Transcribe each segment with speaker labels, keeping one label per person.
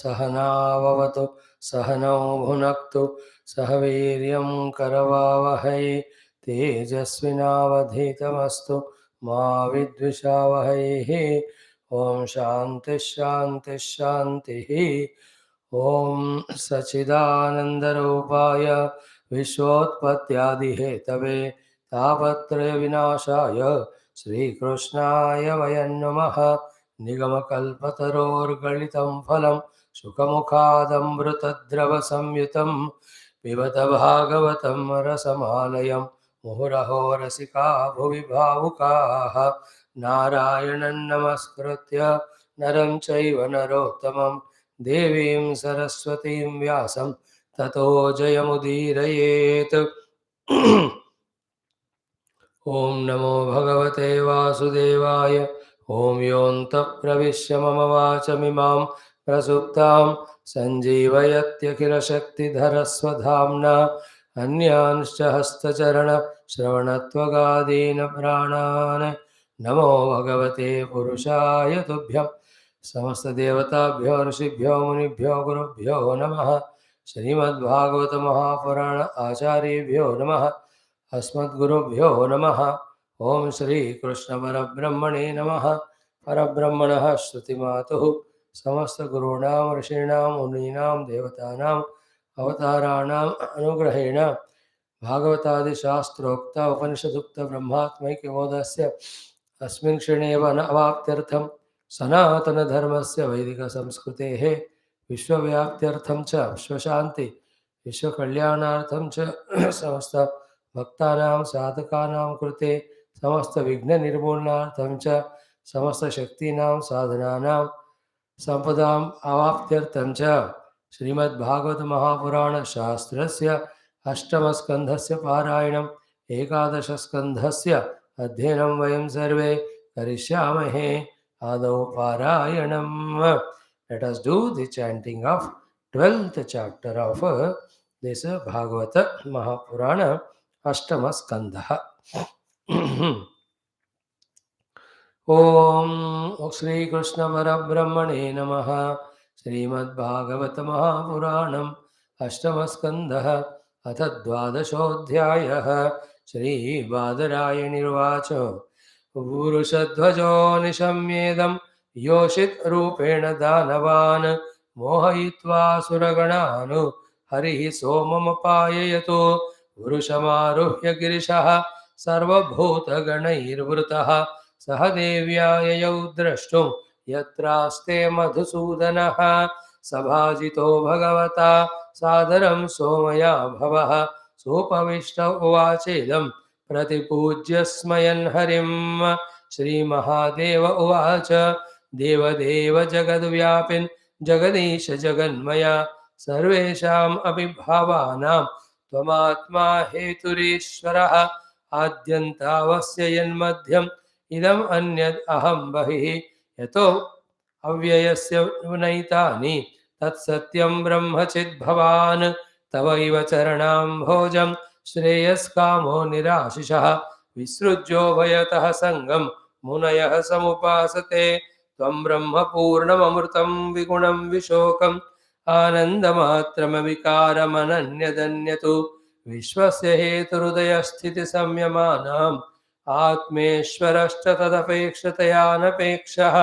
Speaker 1: सहनाववतु सहनौ भुनक्तु सह वीर्यं करवावहै तेजस्विनावधीतमस्तु मा विद्विषावहैः। ओम शांति शांति शांति। ओम सच्चिदानंदरूपाय विश्वोत्पत्त्यादिहेतवे तापत्रय विनाशाय श्रीकृष्णाय वयं नमः। निगमकल्पतरोर्गलितं फलं सुखमुखादमृतद्रवसंयुतं पिबत भागवतं रसमालयं मुहुरहो रसिका भुवि भावुकाः। नारायणं नमस्कृत्य नरं चैव नरोत्तमं देवीं सरस्वतीं व्यासं ततो जयमुदीरयेत्। ओम नमो भगवते वासुदेवाय। ओम योऽन्तः प्रविश्य मम वाचमिमां प्रसुप्तां सञ्जीवयत्यखिलशक्तिधरस्वधाम्ना अन्यांश्च हस्तचरणश्रवणत्वगादीन् प्राणान् नमो भगवते पुरुषाय तुभ्यं। समस्तदेवताभ्यो ऋषिभ्यो मुनिभ्यो गुरुभ्यो नमः। श्रीमद्भागवत महापुराण आचार्येभ्यो नमः। अस्मद्गुरुभ्यो नमः। ओम श्री कृष्ण परब्रह्मणे नमः। परब्रह्मणः श्रुतिमातुः समस्त गुरूणां ऋषीणां मुनीनां देवतानां अवताराणाम् अनुग्रहेण भागवतादि शास्त्रोक्त उपनिषदुक्त ब्रह्मात्मैक्यमोदस्य अस्मिन् क्षणेव न अवाप्त्यर्थं सनातन धर्मस्य वैदिक संस्कृतेः विश्वव्याप्त्यर्थं च विश्वशान्ति विश्वकल्याणार्थं च समस्त भक्तानां साधकानां कृते समस्त विघ्न निर्मूलनार्थं च समस्त शक्तीनां साधनानां संपदाम् अवाप्त्यर्थं च श्रीमद्भागवत महापुराण शास्त्रस्य अष्टमस्कन्धस्य पारायणम् एकादशस्कन्धस्य अध्ययनं वयं सर्वे करिष्यामहे। आदौ पारायणम्। Let us do the chanting of 12th chapter of this Bhagavata Mahapurana Ashtama Skandha. ओम श्री कृष्ण परब्रह्मणे नमः। श्रीमद्भागवत महापुराणम् अष्टमस्कन्धः अथ द्वादशोऽध्यायः। श्रीबादरायणिर्वाच पुरुषध्वजो निशम्येदं योषित रूपेण दानवान् मोहयित्वा सुरगणान् हरिः सोममपाययतो पुरुषमारुह्य गिरिशः सर्वभूतगणैर्वृतः सह देव्या ययौ द्रष्टुं यत्रास्ते मधुसूदनः सभाजितो भगवता सादरं सोमया भवः सोपविष्ट उवाचेदं प्रतिपूज्य स्मयन् हरिं। श्रीमहादेव उवाच देवदेव जगद्व्यापिन् जगदीश जगन्मया सर्वेषाम् अपि भावानां त्वमात्मा हेतुरीश्वरः आद्यन्तावस्य यन्मध्यम् इदम् अन्यद् अहं बहिः यतो अव्ययस्य नैतानि तत्सत्यं ब्रह्मचिद्भवान् तवैव चरणाम्भोजं श्रेयस्कामो निराशिषः विसृज्यो भयतः सङ्गं मुनयः समुपासते त्वं ब्रह्म पूर्णममृतं विगुणं विशोकम् आनन्दमात्रमविकारमनन्यदन्यतु विश्वस्य हेतुहृदयस्थितिसंयमानाम् आत्मेश्वरश्च तदपेक्षतयानपेक्षः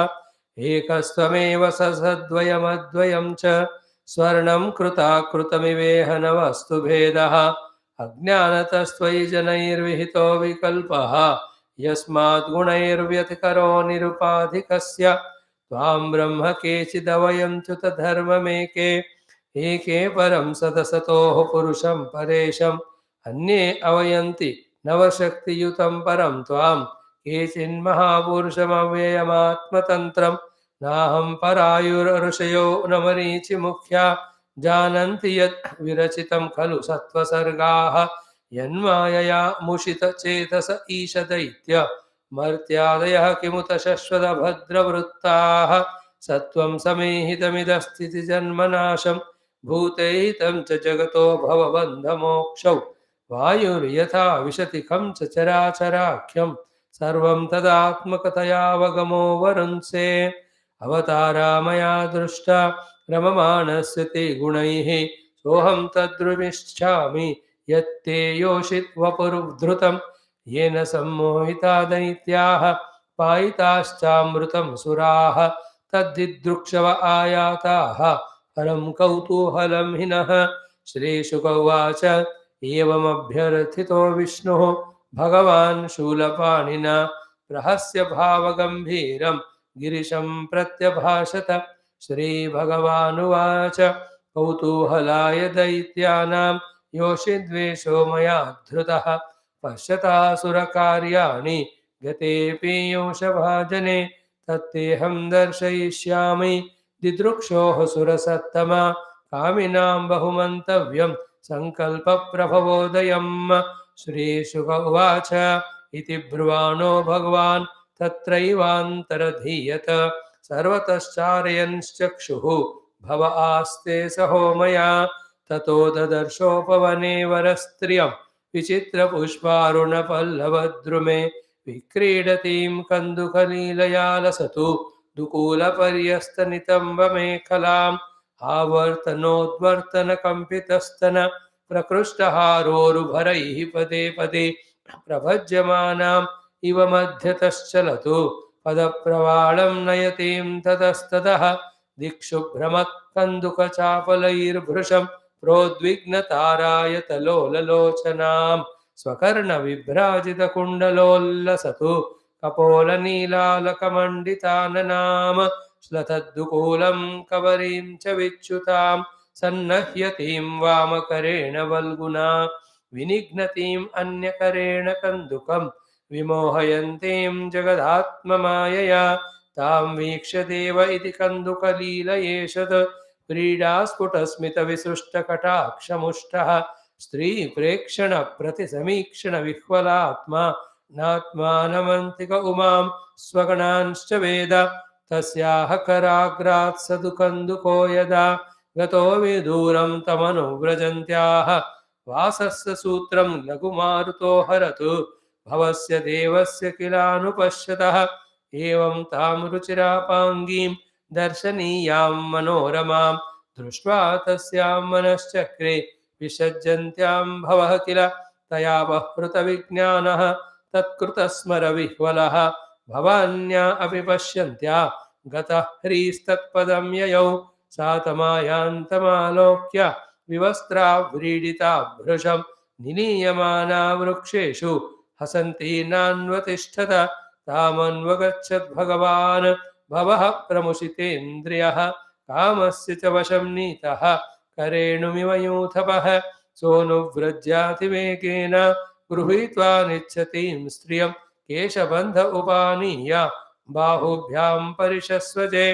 Speaker 1: एकस्त्वमेव सद्वयमद्वयं च स्वर्णं कृताकृतमिवेह न वस्तुभेदः अज्ञानतस्त्वयि जनैर्विहितो विकल्पः यस्मात् गुणैर्व्यतिकरो निरुपाधिकस्य त्वां ब्रह्म केचिदवयन्तु तद्धर्ममेके एके परं सतसतोः पुरुषं परेशम् अन्ये अवयन्ति नवशक्तियुतं परं त्वां केचिन्महापुरुषमव्ययमात्मतन्त्रं नाहं परायुरऋषयो न मरीचिमुख्या जानन्ति यत् विरचितं खलु सत्त्वसर्गाः यन्मायया मुषितचेतस ईशदैत्य मर्त्यादयः किमुत शश्वतभद्रवृत्ताः सत्त्वं समेहितमिदस्थितिजन्मनाशं भूतैतं च जगतो भवबन्धमोक्षौ वायुर्यथा विशतिखं च चराचराख्यं सर्वं तदात्मकतयावगमो वरुन्से अवतारा मया दृष्टा रममाणस्य ते गुणैः सोऽहं तद्द्रुमिच्छामि यत्ते योषित् वपुर्धृतं येन सम्मोहिता दैत्याः पायिताश्चामृतं सुराः तद्दिदृक्षव आयाताः परं कौतूहलं हिनः। श्रीशुक उवाच एवमभ्यर्थितो विष्णुः भगवान् शूलपाणिना प्रहस्य भावगम्भीरं गिरिशं प्रत्यभाषत। श्रीभगवानुवाच कौतूहलाय दैत्यानां योषिद्वेषो मया धृतः पश्यतासुरकार्याणि गते पीयूषभाजने तत्तेऽहं दर्शयिष्यामि दिदृक्षोः सुरसत्तमा कामिनां बहुमन्तव्यं सङ्कल्पप्रभवोदयम्। श्रीशुक उवाच इति ब्रुवाणो भगवान् तत्रैवान्तरधीयत सर्वतश्चारयन्श्चक्षुः भव आस्ते सहो मया ततो ददर्शोपवने वरस्त्रियं विचित्रपुष्पारुणपल्लवद्रुमे विक्रीडतीं कन्दुकलीलया लसतु दुकूलपर्यस्तनितम्बमेखलाम् आवर्तनोद्वर्तनकम्पितस्तन प्रकृष्टहारोरुभरैः पदे पदे प्रभज्यमानाम् इव मध्यतश्चलतु पदप्रवालं नयतीं ततस्ततः दिक्षुभ्रमत् कन्दुकचापलैर्भृशं प्रोद्विग्नतारायतलोललोचनां स्वकर्णविभ्राजितकुण्डलोल्लसतु कपोलनीलालकमण्डिताननाम श्लथद्दुकूलं कबरीं च विच्युतां सन्नह्यतीं वामकरेण वल्गुना विनिघ्नतीम् अन्यकरेण कन्दुकं विमोहयन्तीं जगदात्ममायया तां वीक्ष्य देव इति कन्दुकलीलयेषत् क्रीडास्फुटस्मितविसृष्टकटाक्षमुष्टः स्त्रीप्रेक्षणप्रतिसमीक्षणविह्वलात्मा नात्मानमन्तिक उमां स्वगणांश्च वेद तस्याः कराग्रात् स तु कन्दुको यदा गतो विदूरं तमनुव्रजन्त्याः वासस्य सूत्रं लघुमारुतो हरतु भवस्य देवस्य किलानुपश्यतः एवं तां रुचिरापाङ्गीं दर्शनीयां मनोरमां दृष्ट्वा तस्यां मनश्चक्रे विसज्जन्त्यां भवः किल तया बह्रुतविज्ञानः तत्कृतस्मरविह्वलः भवान्या अपि पश्यन्त्या गतः ह्रीस्तत्पदं ययौ सा तमायान्तमालोक्य विवस्त्रा व्रीडिता भृशं निनीयमाना वृक्षेषु हसन्ती नान्वतिष्ठत तामन्वगच्छत् भगवान् भवः प्रमुषितेन्द्रियः कामस्य च वशं नीतः करेणुमिव यूथपः सोऽनुव्रज्यातिवेगेन गृहीत्वा निच्छतीं स्त्रियं केशबन्ध उपानीय बाहुभ्यां परिशस्वजे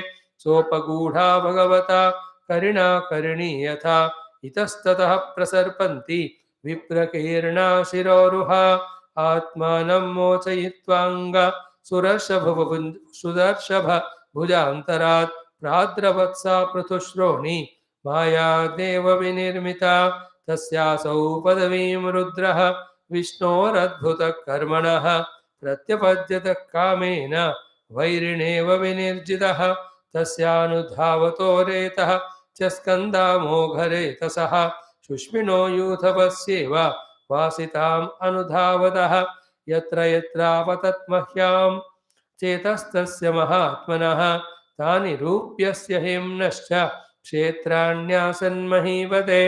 Speaker 1: सोपगूढा भगवता करिणा करिणी यथा इतस्ततः प्रसर्पन्ति विप्रकीर्णा शिरोरुहा आत्मानं मोचयित्वाङ्ग सुदर्शभ भुजान्तरात् प्राद्रवत्सा पृथुश्रोणी माया देवविनिर्मिता तस्यासौ पदवीं रुद्रः विष्णोरद्भुतकर्मणः प्रत्यपद्यत कामेन वैरिणेव विनिर्जितः तस्यानुधावतो रेतः च स्कन्दामोघरेतसः शुष्मिनो यूथपस्येव वासिताम् अनुधावतः यत्र यत्रापतत्मह्यां चेतस्तस्य महात्मनः तानि रूप्यस्य हेम्नश्च क्षेत्राण्यासन्महीपते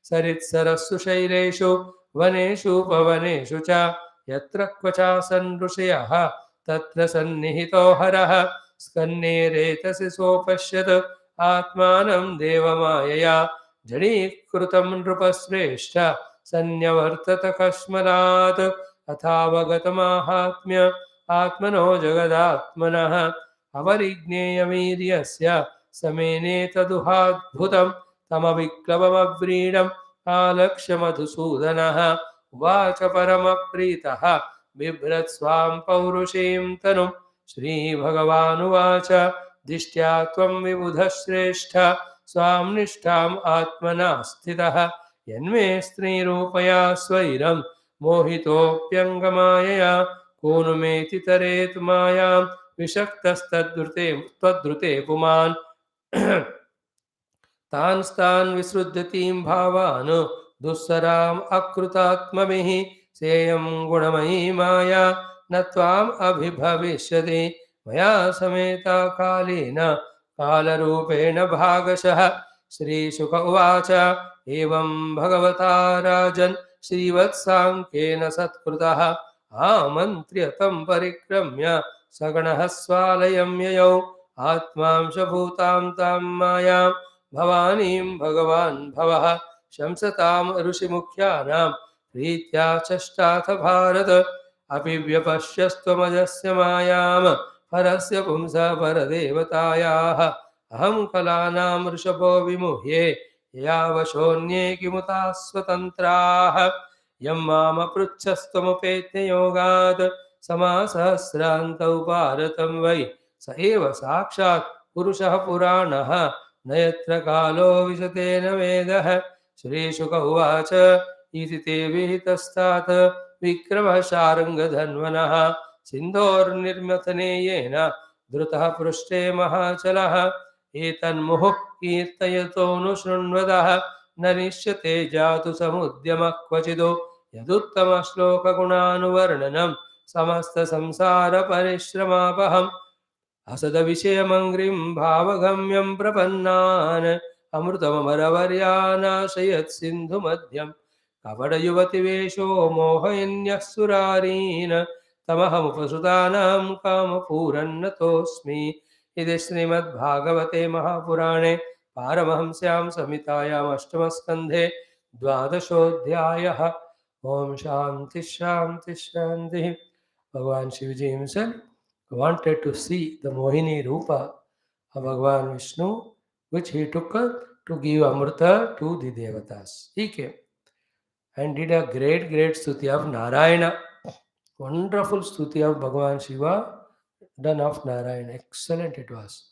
Speaker 1: सरित्सरस्सु शैलेषु वनेषुपवनेषु च यत्र क्वचासन् ऋषयः तत्र सन्निहितो हरः स्कन्ने रेतसि सोपश्यत् आत्मानं देवमायया जडीकृतं नृपश्रेष्ठ सन्न्यवर्तत कस्मलात् अथावगतमाहात्म्य आत्मनो जगदात्मनः अपरिज्ञेयवीर्यस्य समेनेतदुहाद्भुतं तमविक्लवमव्रीडम् आलक्ष्य मधुसूदनः उवाच परमप्रीतः बिभ्रत् स्वां पौरुषीं तनुं श्रीभगवानुवाच दिष्ट्या त्वं विबुधश्रेष्ठ स्वां निष्ठाम् आत्मना स्थितः यन्मे स्त्रीरूपया स्वैरं मोहितोऽप्यङ्गमायया को नु मेति तरेत् मायां विषक्तस्तद्रुते त्वद्रुते पुमान् तान् विसृज्यतीं भावान् दुःसराम् अकृतात्मभिः सेयं गुणमयी माया न त्वाम् अभिभविष्यति मया समेता कालेन कालरूपेण भागशः श्रीशुक उवाच एवं भगवता राजन् श्रीवत्साङ्केन सत्कृतः आमन्त्र्य तं परिक्रम्य सगणः स्वालयं ययौ आत्मांशभूतां तां मायां भवानीं भगवान् भवः शंसतां ऋषिमुख्यानां प्रीत्या चष्टाथ भारत अपि व्यपश्यस्त्वमजस्य मायां परस्य पुंसः परदेवतायाः अहं कलानां वृषभो विमुह्ये यावशोऽन्ये किमुताः स्वतन्त्राः यं मामपृच्छस्त्वमुपेत्य योगात् समासहस्रान्तौ भारतं वै स एव साक्षात् पुरुषः पुराणः न यत्र कालो विशते न वेदः श्रीशुक उवाच इति ते विहितस्तात् विक्रमः शार्ङ्गधन्वनः सिन्धोर्निर्मथने येन धृतः पृष्ठे महाचलः एतन्मुहुः कीर्तयतोऽनुशृण्वदः न निश्यते जातु समुद्यमः क्वचिदो यदुत्तमश्लोकगुणानुवर्णनं समस्तसंसारपरिश्रमापहम् असदविषयमङ्घ्रिं भावगम्यं प्रपन्नान् अमृतममरवर्यानाशयत् सिन्धुमध्यं कपटयुवतिवेषो मोहयन्यः सुरारीन् तमहमुपसृतानां कामपूरन्नतोऽस्मि इति श्रीमद्भागवते महापुराणे पारमहंस्यां संहितायाम् अष्टमस्कन्धे द्वादशोऽध्यायः। ओम शांति शांति शांति। भगवान Shivji himself wanted to see the Mohini Rupa of Bhagavan Vishnu, which he took to give Amrita to the Devatas. He came and did a great stuti of Narayana. Wonderful stuti of Bhagavan Shiva done of Narayana. Excellent it was.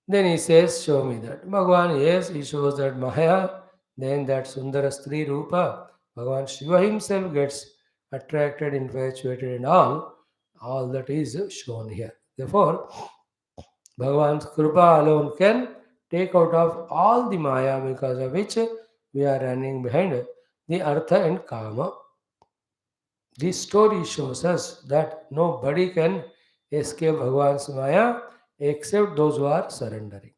Speaker 1: Then he says, show me that. Bhagavan, yes, he shows that Maha. Then that Sundara Stri Rupa, Bhagavan Shiva himself gets attracted, infatuated and all that is shown here. Therefore, Bhagavan's Kripa alone can take out of all the Maya because of which we are running behind the Artha and Kama. This story shows us that nobody can escape Bhagavan's Maya except those who are surrendering.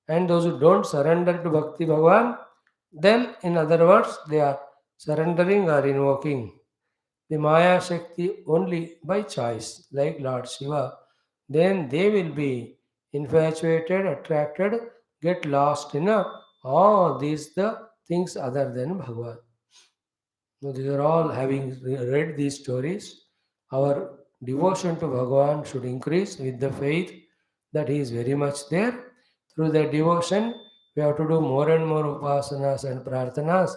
Speaker 1: And those who don't surrender to Bhakti Bhagavan, then in other words, they are surrendering or invoking the Maya Shakti only by choice, like Lord Shiva, then they will be infatuated, attracted, get lost in all these the things other than Bhagavan. Now, these are all having read these stories. Our devotion to Bhagavan should increase with the faith that He is very much there. Through that devotion, we have to do more and more upasanas and prarthanas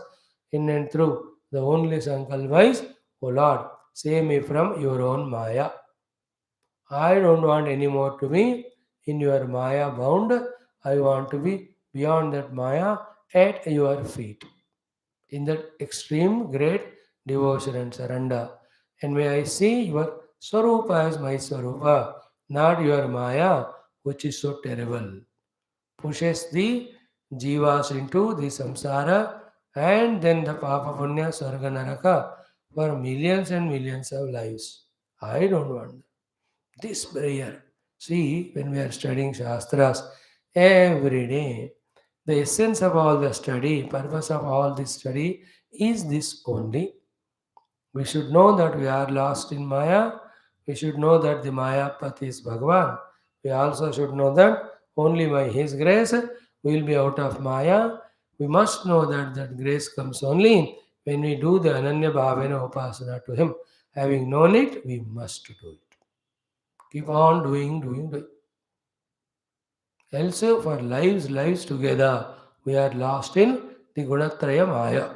Speaker 1: in and through the only Sankalvais. O Lord, save me from your own Maya. I don't want any more to be in your Maya bound. I want to be beyond that Maya at your feet. In that extreme great devotion and surrender. And may I see your Swarupa as my Swarupa, not your Maya, which is so terrible. Pushes the jivas into the samsara and then the papa punya sarga naraka for millions and millions of lives. I don't want that. This prayer. See, when we are studying Shastras every day, the essence of all the study, purpose of all this study is this only. We should know that we are lost in Maya. We should know that the Maya path is Bhagavan. We also should know that only by His grace we will be out of Maya. We must know that that grace comes only when we do the Ananya Bhavena Upasana to Him. Having known it, we must do it. Keep on doing. Else, for lives together, we are lost in the Gunatraya Maya.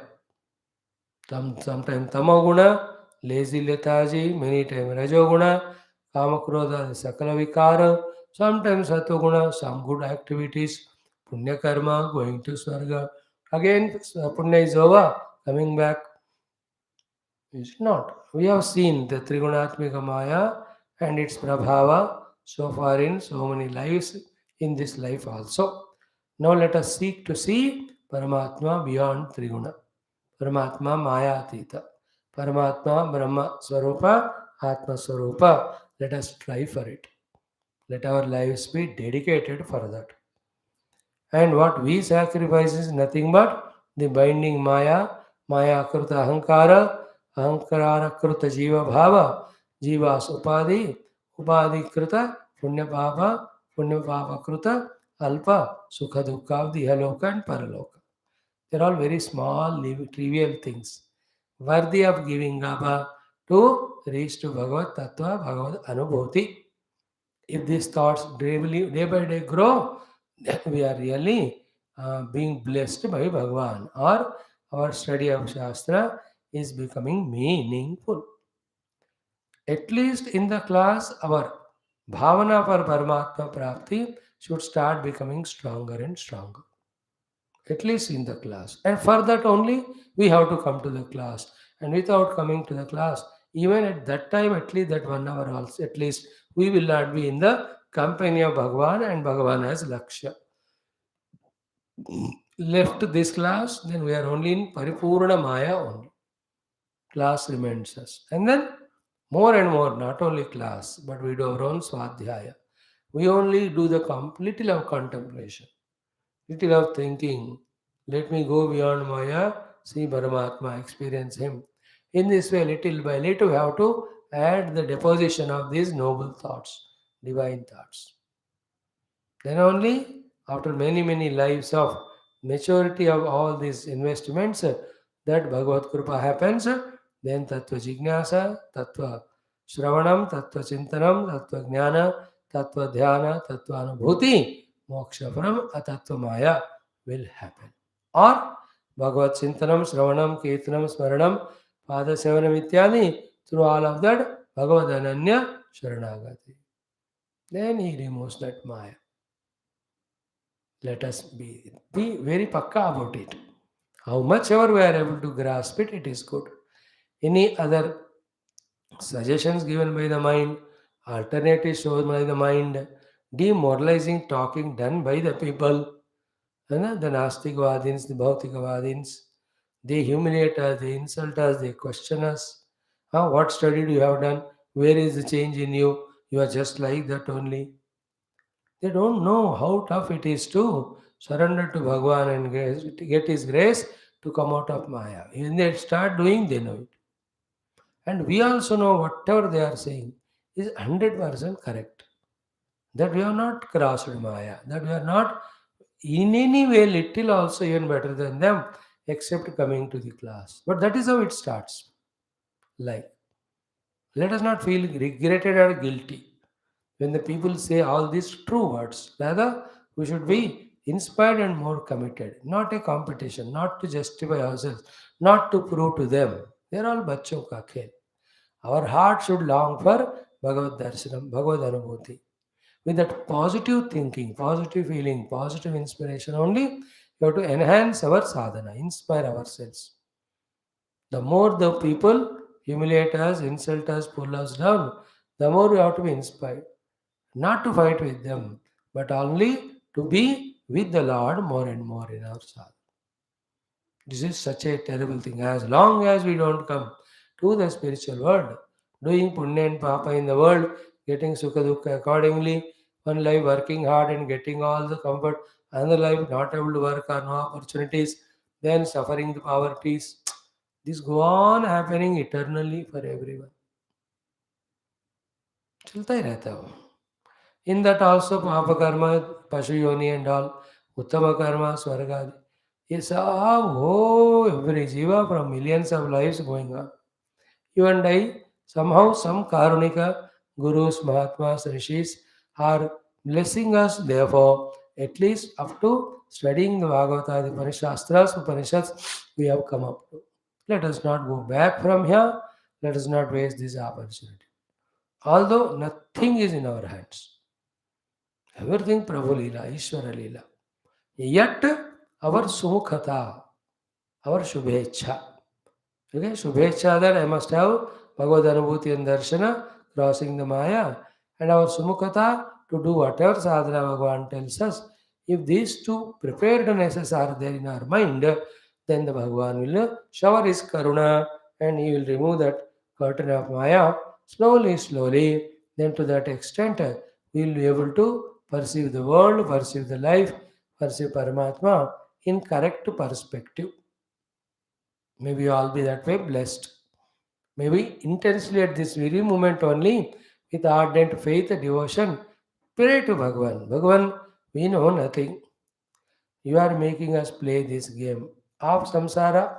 Speaker 1: Sometimes Tamaguna, lazy lethargy, many times Rajoguna, Kamakroda, Sakala Vikara, sometimes Satoguna, some good activities, Punya Karma, going to Swarga. Again, Punya is over, coming back. It's not. We have seen the Trigunatmika Maya and its Prabhava so far in so many lives in this life also. Now let us seek to see Paramatma beyond Triguna. Paramatma Mayatita. Paramatma Brahma Swarupa Atma Swarupa. Let us strive for it. Let our lives be dedicated for that. And what we sacrifice is nothing but the binding Maya, Maya Kruta Ahankara, Ahankara Kruta Jiva Bhava, Jivas Upadhi, Upadhi Kruta, Punya Papa Kruta, Alpa, Sukha Dukha, Dihaloka and Paraloka. They're all very small, trivial things, worthy of giving up to reach to Bhagavad Tattva, Bhagavad Anubhuti. If these thoughts day by day grow, then we are really being blessed by Bhagavan, or our study of Shastra is becoming meaningful. At least in the class, our bhavana for Paramatma Prapti should start becoming stronger and stronger. At least in the class. And for that only, we have to come to the class. And without coming to the class, even at that time, at least that 1 hour also, at least we will not be in the company of Bhagavan and Bhagavan as Lakshya. Left this class, then we are only in Paripurna Maya only. Class remains us. And then more and more, not only class, but we do our own Swadhyaya. We only do the little of contemplation, little of thinking. Let me go beyond Maya, see Paramatma, experience Him. In this way, little by little, we have to add the deposition of these noble thoughts, divine thoughts. Then only after many, many lives of maturity of all these investments, that Bhagavad Kripa happens, then Tattva Jignasa, Tattva Shravanam, Tattva Chintanam, Tattva Jnana, Tattva Dhyana, Tattva Anubhuti, Moksha from Atattva Maya will happen. Or Bhagavad Chintanam, Shravanam, Kirtanam, Smaranam, Pada Sevanam Ityadi, through all of that, Bhagavad Ananya Sharanagati. Then he removes that Maya. Let us be very pakka about it. How much ever we are able to grasp it, it is good. Any other suggestions given by the mind, alternatives shown by the mind, demoralizing talking done by the people, the Nastikvadins, the Bhautikavadins, they humiliate us, they insult us, they question us. What study do you have done? Where is the change in you? You are just like that only. They don't know how tough it is to surrender to Bhagwan and to get His grace to come out of Maya. When they start doing, they know it. And we also know whatever they are saying is 100% correct. That we have not crossed Maya, that we are not in any way little also even better than them, except coming to the class. But that is how it starts. Like, let us not feel regretted or guilty when the people say all these true words. Rather, we should be inspired and more committed. Not a competition, not to justify ourselves, not to prove to them. They are all bachcho ka khel. Our heart should long for Bhagavad Darshanam, Bhagavad Anubhuti. With that positive thinking, positive feeling, positive inspiration only, we have to enhance our sadhana, inspire ourselves. The more the people humiliate us, insult us, pull us down, the more we have to be inspired. Not to fight with them, but only to be with the Lord more and more in our sadhana. This is such a terrible thing. As long as we don't come to the spiritual world, doing punya and papa in the world, getting sukha dukkha accordingly, one life working hard and getting all the comfort, another life not able to work or no opportunities, then suffering the poverties. This go on happening eternally for everyone. चलता ही रहता है वो. In that also Papa Karma, Pashu Yoni and all, Uttama Karma, Swargadi. It's all, every jiva from millions of lives going on. You and I, somehow some Karunika, Gurus, Mahatmas, Rishis are blessing us, therefore, at least up to studying the Bhagavata, the Upanishads, we have come up to. Let us not go back from here, let us not waste this opportunity. Although nothing is in our hands. Everything Prabhu Leela, Ishvara Leela. Yet our Sumukhata, our Shubhecha. Okay, Shubhecha that I must have Bhagavad Anubhuti and Darshana, crossing the Maya, and our Sumukhata to do whatever sadhana Bhagavan tells us If these two preparednesses are there in our mind, then the Bhagavan will shower his karuna and he will remove that curtain of Maya slowly, slowly. Then to that extent, we will be able to perceive the world, perceive the life, perceive Paramatma in correct perspective. May we all be that way blessed. May we intensely at this very moment only, with ardent faith, devotion, pray to Bhagavan. Bhagavan, we know nothing. You are making us play this game of samsara,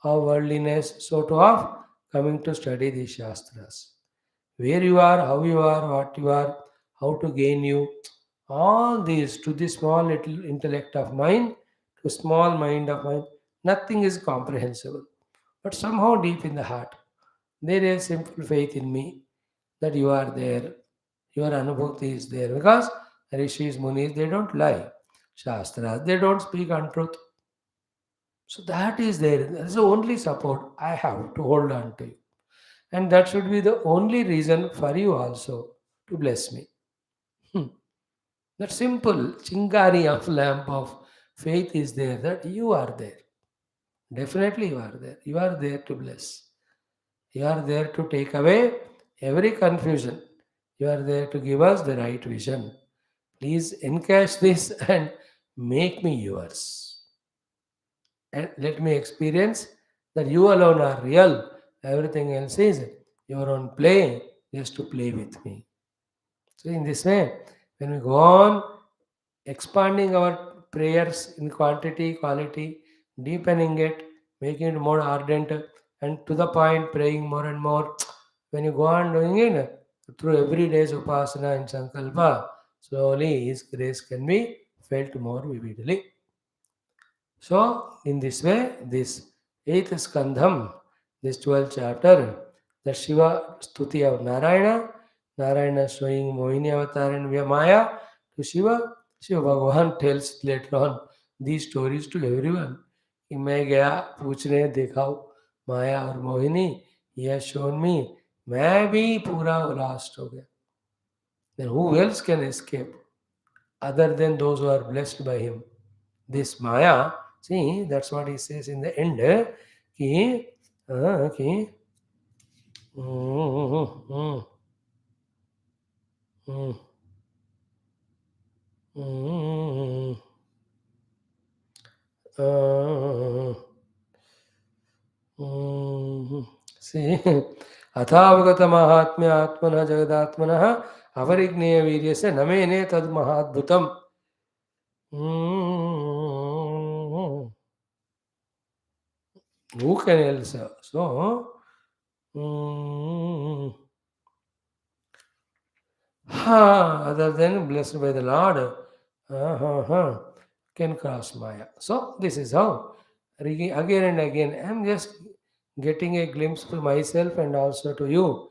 Speaker 1: of worldliness, sort of coming to study these Shastras. Where you are, how you are, what you are, how to gain you, all these to the small little intellect of mine, to small mind of mine, nothing is comprehensible. But somehow deep in the heart, there is simple faith in me that you are there. Your anubhuti is there because rishis, munis, they don't lie. Shastras, they don't speak untruth. So that is there. That is the only support I have to hold on to you. And that should be the only reason for you also to bless me. Hmm. That simple chingari of lamp of faith is there that you are there. Definitely you are there. You are there to bless. You are there to take away every confusion. You are there to give us the right vision. Please encash this and make me yours. And let me experience that you alone are real. Everything else is your own play, just to play with me. So, in this way, when we go on expanding our prayers in quantity, quality, deepening it, making it more ardent, and to the point, praying more and more. When you go on doing it through every day's upasana and sankalpa, slowly His grace can be felt more vividly. So, in this way, this eighth skandham, this 12th chapter, the Shiva Stuti of Narayana, Narayana showing Mohini avatar and Maya to Shiva, Shiva Bhagavan tells later on these stories to everyone. कि मैं गया पूछने दिखाओ माया और Mohini he has shown me मैं भी पूरा last हो गया. Then who else can escape other than those who are blessed by him? This Maya, see, that's what he says in the end. Ki, ki, mm, mm, mm, mm, uh, see, अथावगत महात्म्य आत्मनः जगदात्मनः अपरिज्ञेय वीर्यस्य न मेने तद् महाद्भुतम्. Who can else? So, other than blessed by the Lord, can cross Maya. So, this is how, again and again, I am just getting a glimpse to myself and also to you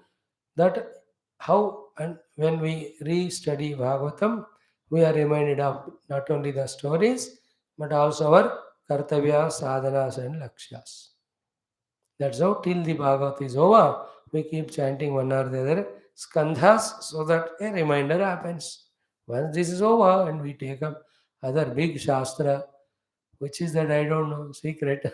Speaker 1: that how and when we re-study Bhagavatam, we are reminded of not only the stories but also our kartavya, sadhanas, and lakshyas. That's how till the Bhagavat is over, we keep chanting one or the other skandhas so that a reminder happens. Once this is over and we take up other big shastra, which is that I don't know, secret,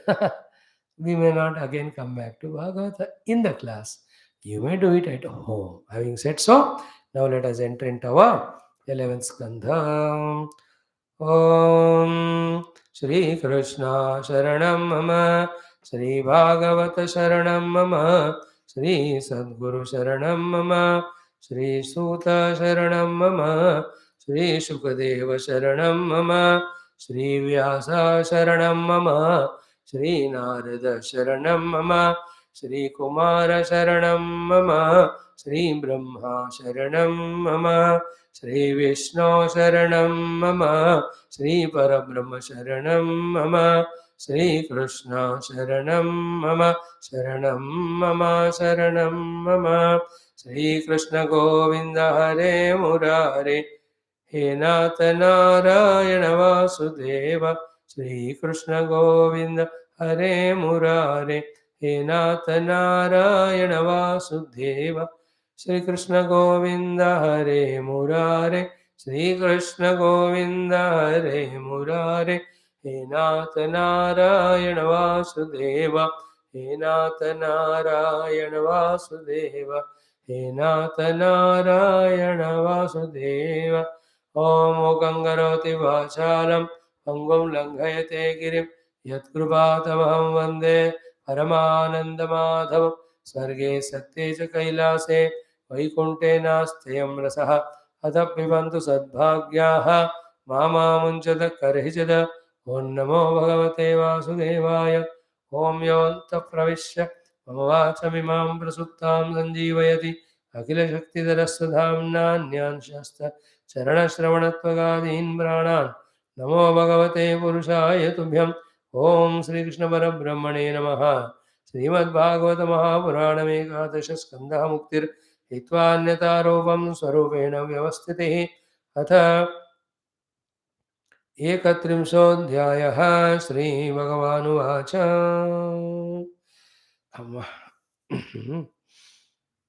Speaker 1: we may not again come back to Bhagavata in the class. You may do it at home. Having said so, now let us enter into our 11th skandha. Om Shri Krishna Sharanam Mama Shri Bhagavata Sharanam Mama Shri Sadguru Sharanam Mama Shri Suta Sharanam Mama Shri Shukadeva Sharanam Mama Shri Vyasa Sharanam Mama Shri Narada Sharanam Mama Shri Kumara Sharanam Mama Shri Brahma Sharanam Mama Shri Vishnu Sharanam Mama Shri Parabrahma Sharanam Mama Shri Krishna Sharanam Mama Sharanam Mama Sharanam Mama Shri Krishna Govinda Hare Murare He Nath Narayana Vasudeva Shri Krishna Govinda Hare Murare He Nath Narayana Vasudeva Shri Krishna Govinda Hare Murare Shri Krishna Govinda Hare Murare, He Nath Narayana Vasudeva, He Nath Narayana Vasudeva, He Nath Narayana Vasudeva. Om Gangaroti Vachalam, Pangum Langhayate Girim, Yatkrupatamaham Vande, Paramanandamadhavam, Sarge Satye Ch Kailase, Vaikunte Nasteyam Rasaha, Adha Pibantu Sadbhagyaha, Mama Munchada Karhijada, Om Namo Bhagavate Vasudevaya, Om Yonta Pravishya, Mamavachamimam Prasuttam Sanjivayati, Akila Shakti Darasudhamna Nyan Shasta, Charanashravanatvagadin Pranan, Namo Bhagavate Purushaya Tubhyam, Om Sri Krishna Parabrahmane Namaha, Srimad Bhagavata Mahapuranam Ekadasha Skandaha Muktir, Hitvanyataropam Swarupena Vyavastitihi, Atha Ekatrimshodhyayah Sri Bhagavanuvacha.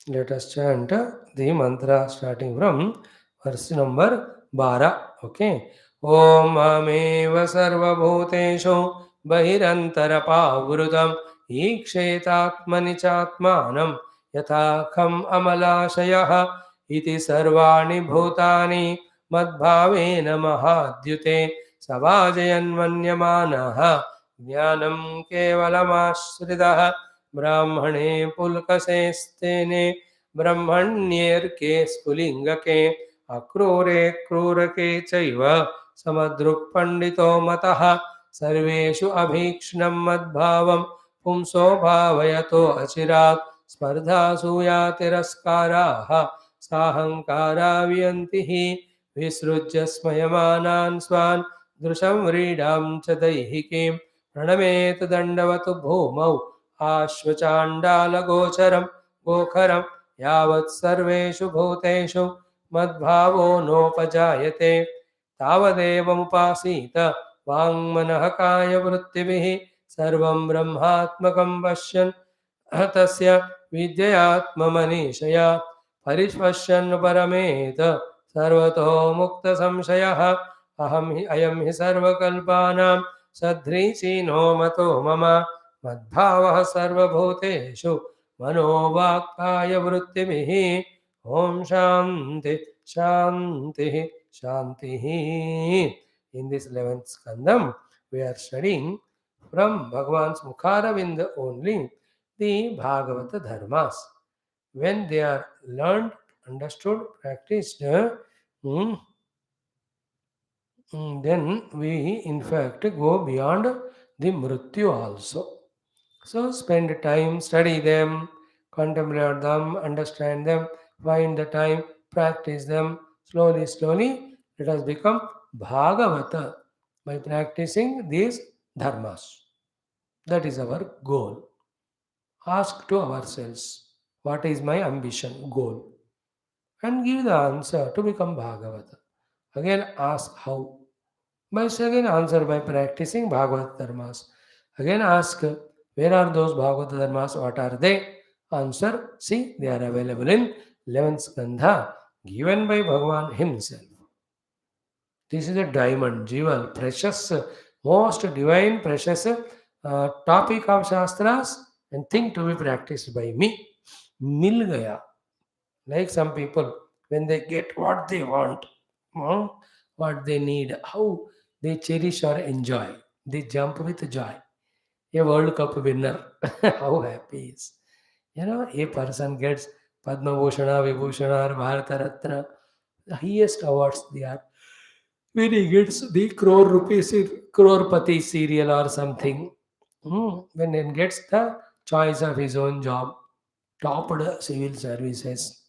Speaker 1: Let us chant the mantra starting from verse number 12. Okay. Om Mameva Sarvabhuteshu Bahirantarapavurutam Ikshetatmani Chatmanam Yathakham Amalashayah Iti Sarvani Bhutani Madbhavena Mahadyute Savajayanmanyamanaha Jnanam Kevalamashridaha Brahmane Pulkasestene Brahmanyerke Spulingake Akrure Krurake Chaiva Samadruk Pandito Mataha Sarveshu Abhikshnam Madbhavam Pumso Bhavayato Achirat Spardha Suyatiraskaraha Sahankara Vyantihi Visrujya Smayamanan Swan Drusham Vridam Chadaihikim Pranamet Dandavatu Bhumau आश्वचाण्डालगोचरं गोखरं यावत् सर्वेषु भूतेषु मद्भावो नोपजायते तावदेवमुपासीत वाङ्मनः कायवृत्तिभिः सर्वं ब्रह्मात्मकं पश्यन् तस्य विद्ययात्ममनीषया परिपश्यन् परमेत सर्वतो मुक्तसंशयः अयं हि सर्वकल्पानां सद्रीचीनो मतो मम मद्भावः सर्वभूतेषु मनोवाक्कायवृत्तिभिः ॐ शान्ति शान्तिः शान्तिः. In this 11th skandam, we are studying from Bhagavan's Mukharavinda only the Bhagavata dharmas. When they are learned, understood, practiced, then we in fact go beyond the mrityu also. So spend time, study them, contemplate them, understand them, find the time, practice them. Slowly, slowly, let us become Bhagavata by practicing these dharmas. That is our goal. Ask to ourselves, what is my ambition, goal? And give the answer to become Bhagavata. Again, ask how. By second answer by practicing Bhagavad Dharmas. Again ask, where are those Bhagavad Dharmas? What are they? Answer, see, they are available in 11th Skandha, given by Bhagavan himself. This is a diamond, jewel, precious, most divine, precious topic of Shastras and thing to be practiced by me. Mil gaya. Like some people, when they get what they want, what they need, how they cherish or enjoy, they jump with joy. A World Cup winner, how happy is. A person gets Padma Bhushana, Vibhushana, or Bharata Ratna, the highest awards they are. When he gets the crore rupees, crore pati serial or something, when he gets the choice of his own job, topped civil services,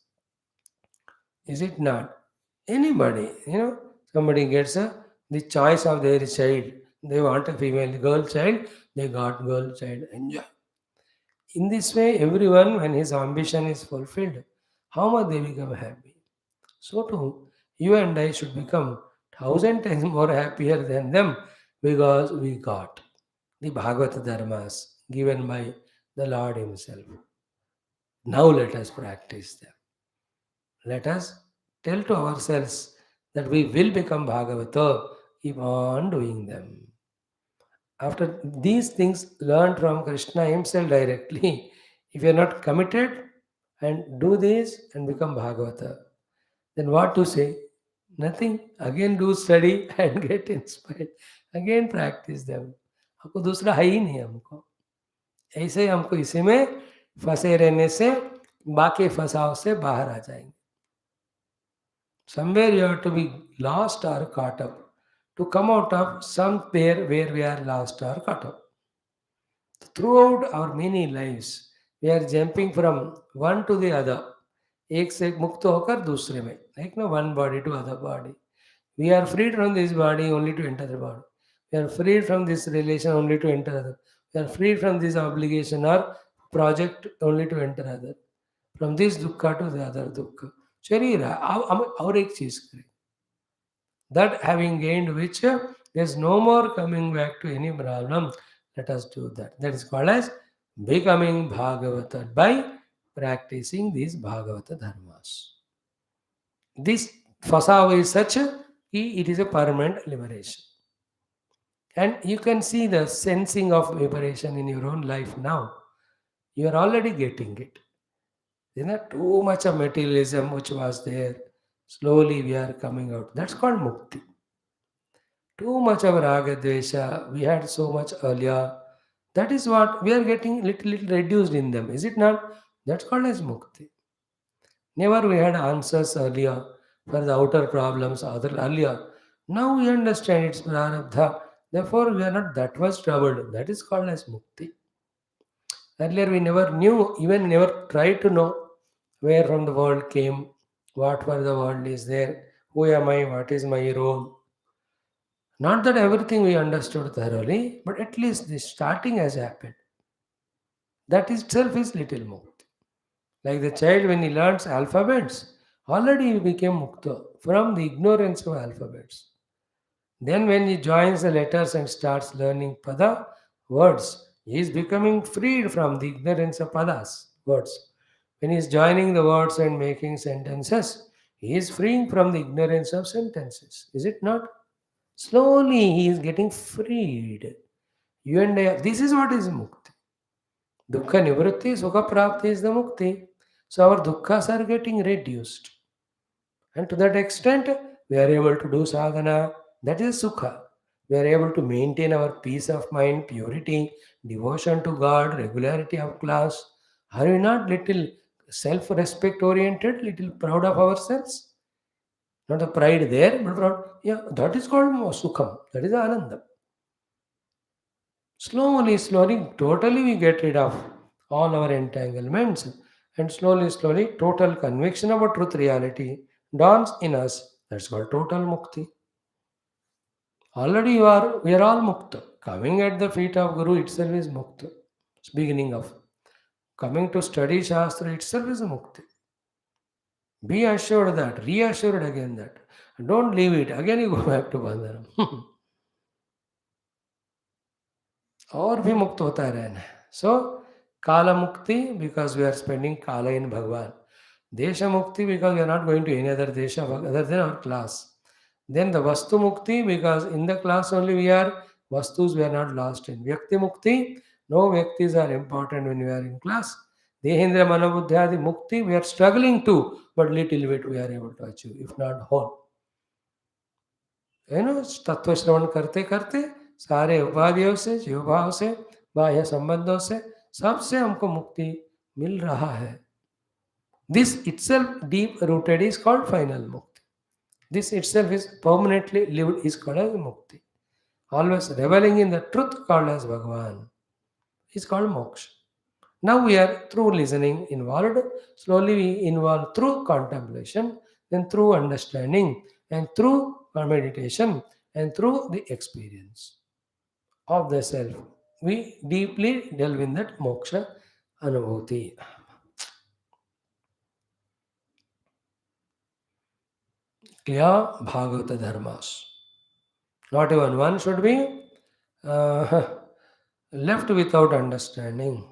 Speaker 1: is it not? Anybody, somebody gets the choice of their child. They want a female girl child, they got girl child. Enjoy. In this way, everyone, when his ambition is fulfilled, how much they become happy. So too, you and I should become thousand times more happier than them because we got the Bhagavata Dharmas given by the Lord Himself. Now let us practice them. Let us tell to ourselves that we will become Bhagavata. Keep on doing them. After these things learned from Krishna himself directly, if you are not committed and do this and become Bhagavata, then what to say? Nothing. Again do study and get inspired. Again practice them. हमको दूसरा है ही नहीं हमको. ऐसे ही हमको इसी में फंसे रहने से बाकी फंसाव से बाहर आ जाएंगे. Somewhere you have to be lost or caught up to come out of somewhere where we are lost or caught up. Throughout our many lives, we are jumping from one to the other. एक से मुक्त होकर दूसरे में, like no one body to other body. We are freed from this body only to enter the body. We are freed from this relation only to enter other. We are freed from this obligation or project only to enter other. From this dukkha to the other dukkha. शरीर है, हम और एक चीज करें. That having gained which there is no more coming back to any problem. Let us do that. That is called as becoming Bhagavata by practicing these Bhagavata dharmas. This fasav is such it is a permanent liberation. And you can see the sensing of liberation in your own life now. You are already getting it. There's not too much of materialism which was there. Slowly we are coming out. That's called mukti. Too much of raga dvesha, we had so much earlier. That is what we are getting little reduced in them, is it not? That's called as mukti. Never we had answers earlier for the outer problems other earlier. Now we understand it's prarabdha. Therefore, we are not that much troubled. That is called as mukti. Earlier we never knew, even never tried to know where from the world came, what for the world is there, who am I, what is my role. Not that everything we understood thoroughly, but at least the starting has happened. That itself is little mukti. Like the child when he learns alphabets, already he became mukta from the ignorance of alphabets. Then when he joins the letters and starts learning pada, words, he is becoming freed from the ignorance of padas, words. When he is joining the words and making sentences, he is freeing from the ignorance of sentences. Is it not? Slowly he is getting freed. You and I, this is what is mukti. Dukkha nivritti, sukha prapti is the mukti. So our dukkhas are getting reduced. And to that extent, we are able to do sadhana. That is sukha. We are able to maintain our peace of mind, purity, devotion to God, regularity of class. Are we not little self-respect oriented, little proud of ourselves? Not a pride there, but proud. Yeah, that is called sukham. That is anandam. Slowly, totally we get rid of all our entanglements, and slowly, total conviction about truth reality dawns in us. That's called total mukti. Already we are all mukta. Coming at the feet of Guru itself is mukta. It's beginning of. Coming to study Shastra itself is a mukti. Be assured that, reassured again that. Don't leave it. Again you go back to Bandhanam. और भी मुक्त होता रहना है. So, Kala Mukti because we are spending Kala in Bhagwan. Desha Mukti because we are not going to any other Desha other than our class. Then the Vastu Mukti because in the class only we are Vastus we are not lost in. Vyakti Mukti, no Vyaktis are important when we are in class. Dehendra Manobuddhyadi Mukti we are struggling to, but little bit we are able to achieve, if not whole. तत्व श्रवण करते करते सारे उपाधियों से जीव भाव से बाह्य संबंधों से सबसे हमको मुक्ति मिल रहा है. This itself deep rooted is called final mukti. This itself is permanently lived is called as mukti. Always reveling in the truth called as Bhagavan is called moksha. Now we are through listening involved. Slowly we involve through contemplation, then through understanding, and through meditation, and through the experience of the self. We deeply delve in that moksha anubhuti. Clear Bhagavata dharmas. Not even one should be left without understanding.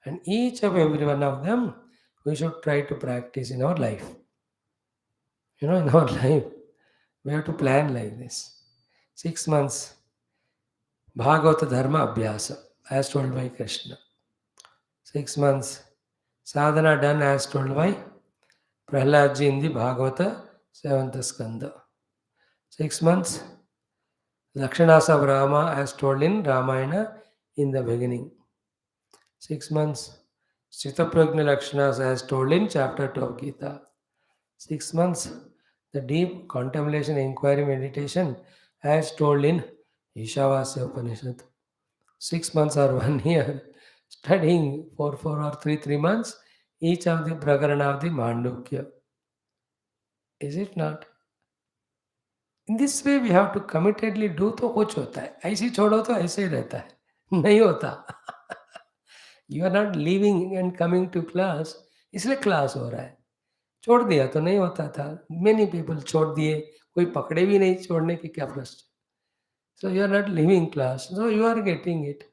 Speaker 1: And each of every one of them we should try to practice in our life. In our life. We have to plan like this. 6 months Bhagavata Dharma Abhyasa, as told by Krishna. 6 months sadhana done as told by Prahlad in the Bhagavata 7th Skandha. 6 months Lakshanas of Rama as told in Ramayana in the beginning. 6 months Sthitaprajna Lakshanas as told in chapter 2 of Gita. 6 months the deep contemplation, inquiry, meditation as told in Ishavasya Upanishad. 6 months or 1 year studying for 4 or 3 months each of the prakarana of the Mandukya. Is it not? In this way we have to committedly do तो कुछ होता है, ऐसे ही छोड़ो तो ऐसे ही रहता है, नहीं होता. You are not leaving and coming to class, इसलिए क्लास हो रहा है. छोड़ दिया तो नहीं होता था. Many people छोड़ दिए, कोई पकड़े भी नहीं, छोड़ने की क्या प्रश्न. So you are not leaving class, so you are getting it.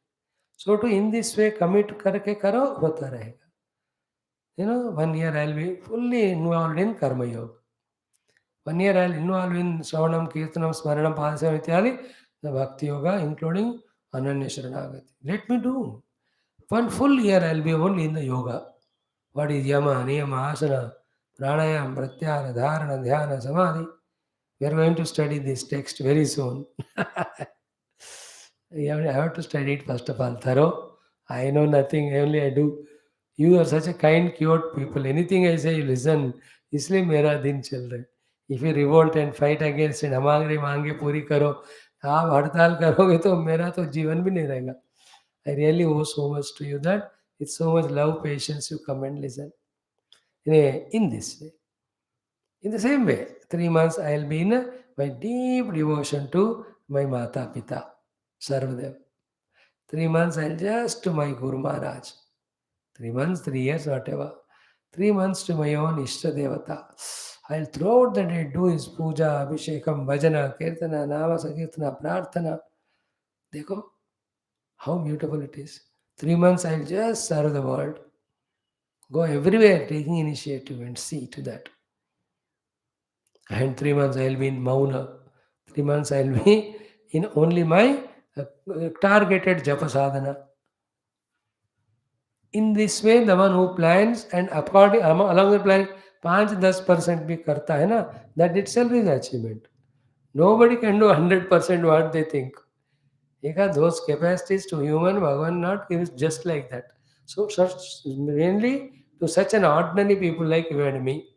Speaker 1: So to in this way commit करके करो, होता रहेगा. 1 year I'll be fully involved in karma yoga. 1 year I'll involved in Shravanam, Kirtanam, Smaranam, Padasam, Ityadi, the Bhakti Yoga, including Ananya Sharanagati. Let me do. 1 full year I'll be only in the yoga. What is Yama, Niyama, Asana, Pranayam, Pratyahara, Dharana, Dhyana, Samadhi? We are going to study this text very soon. I have to study it first of all, thorough. I know nothing, only I do. You are such a kind, cute people. Anything I say, you listen. इसलिए मेरा दिन चल रहा है. If you revolt and fight against it, हमारे मांगे पूरी करो, आप हड़ताल करोगे तो मेरा तो जीवन भी नहीं रहेगा. I really owe so much to you that with so much love, patience, you come and listen. In this way. In the same way, 3 months I will be in my deep devotion to my Mata Pita, Sarvadev. 3 months I'll just to my Guru Maharaj. 3 months, 3 years, whatever. 3 months to my own Ishta Devata. I'll throughout the day do his puja, abhishekam, bhajana, kirtana, nama, sakirtana, prarthana. Dekho, how beautiful it is. 3 months I'll just serve the world. Go everywhere taking initiative and see to that. And 3 months I'll be in Mauna. 3 months I'll be in only my targeted japa sadhana. In this way, the one who plans and according along the plan 5-10% भी करता है ना, that itself is achievement. Nobody can do 100% what they think. Because those capacities to human, Bhagavan not gives just like that. So such mainly to such an ordinary people like you and me,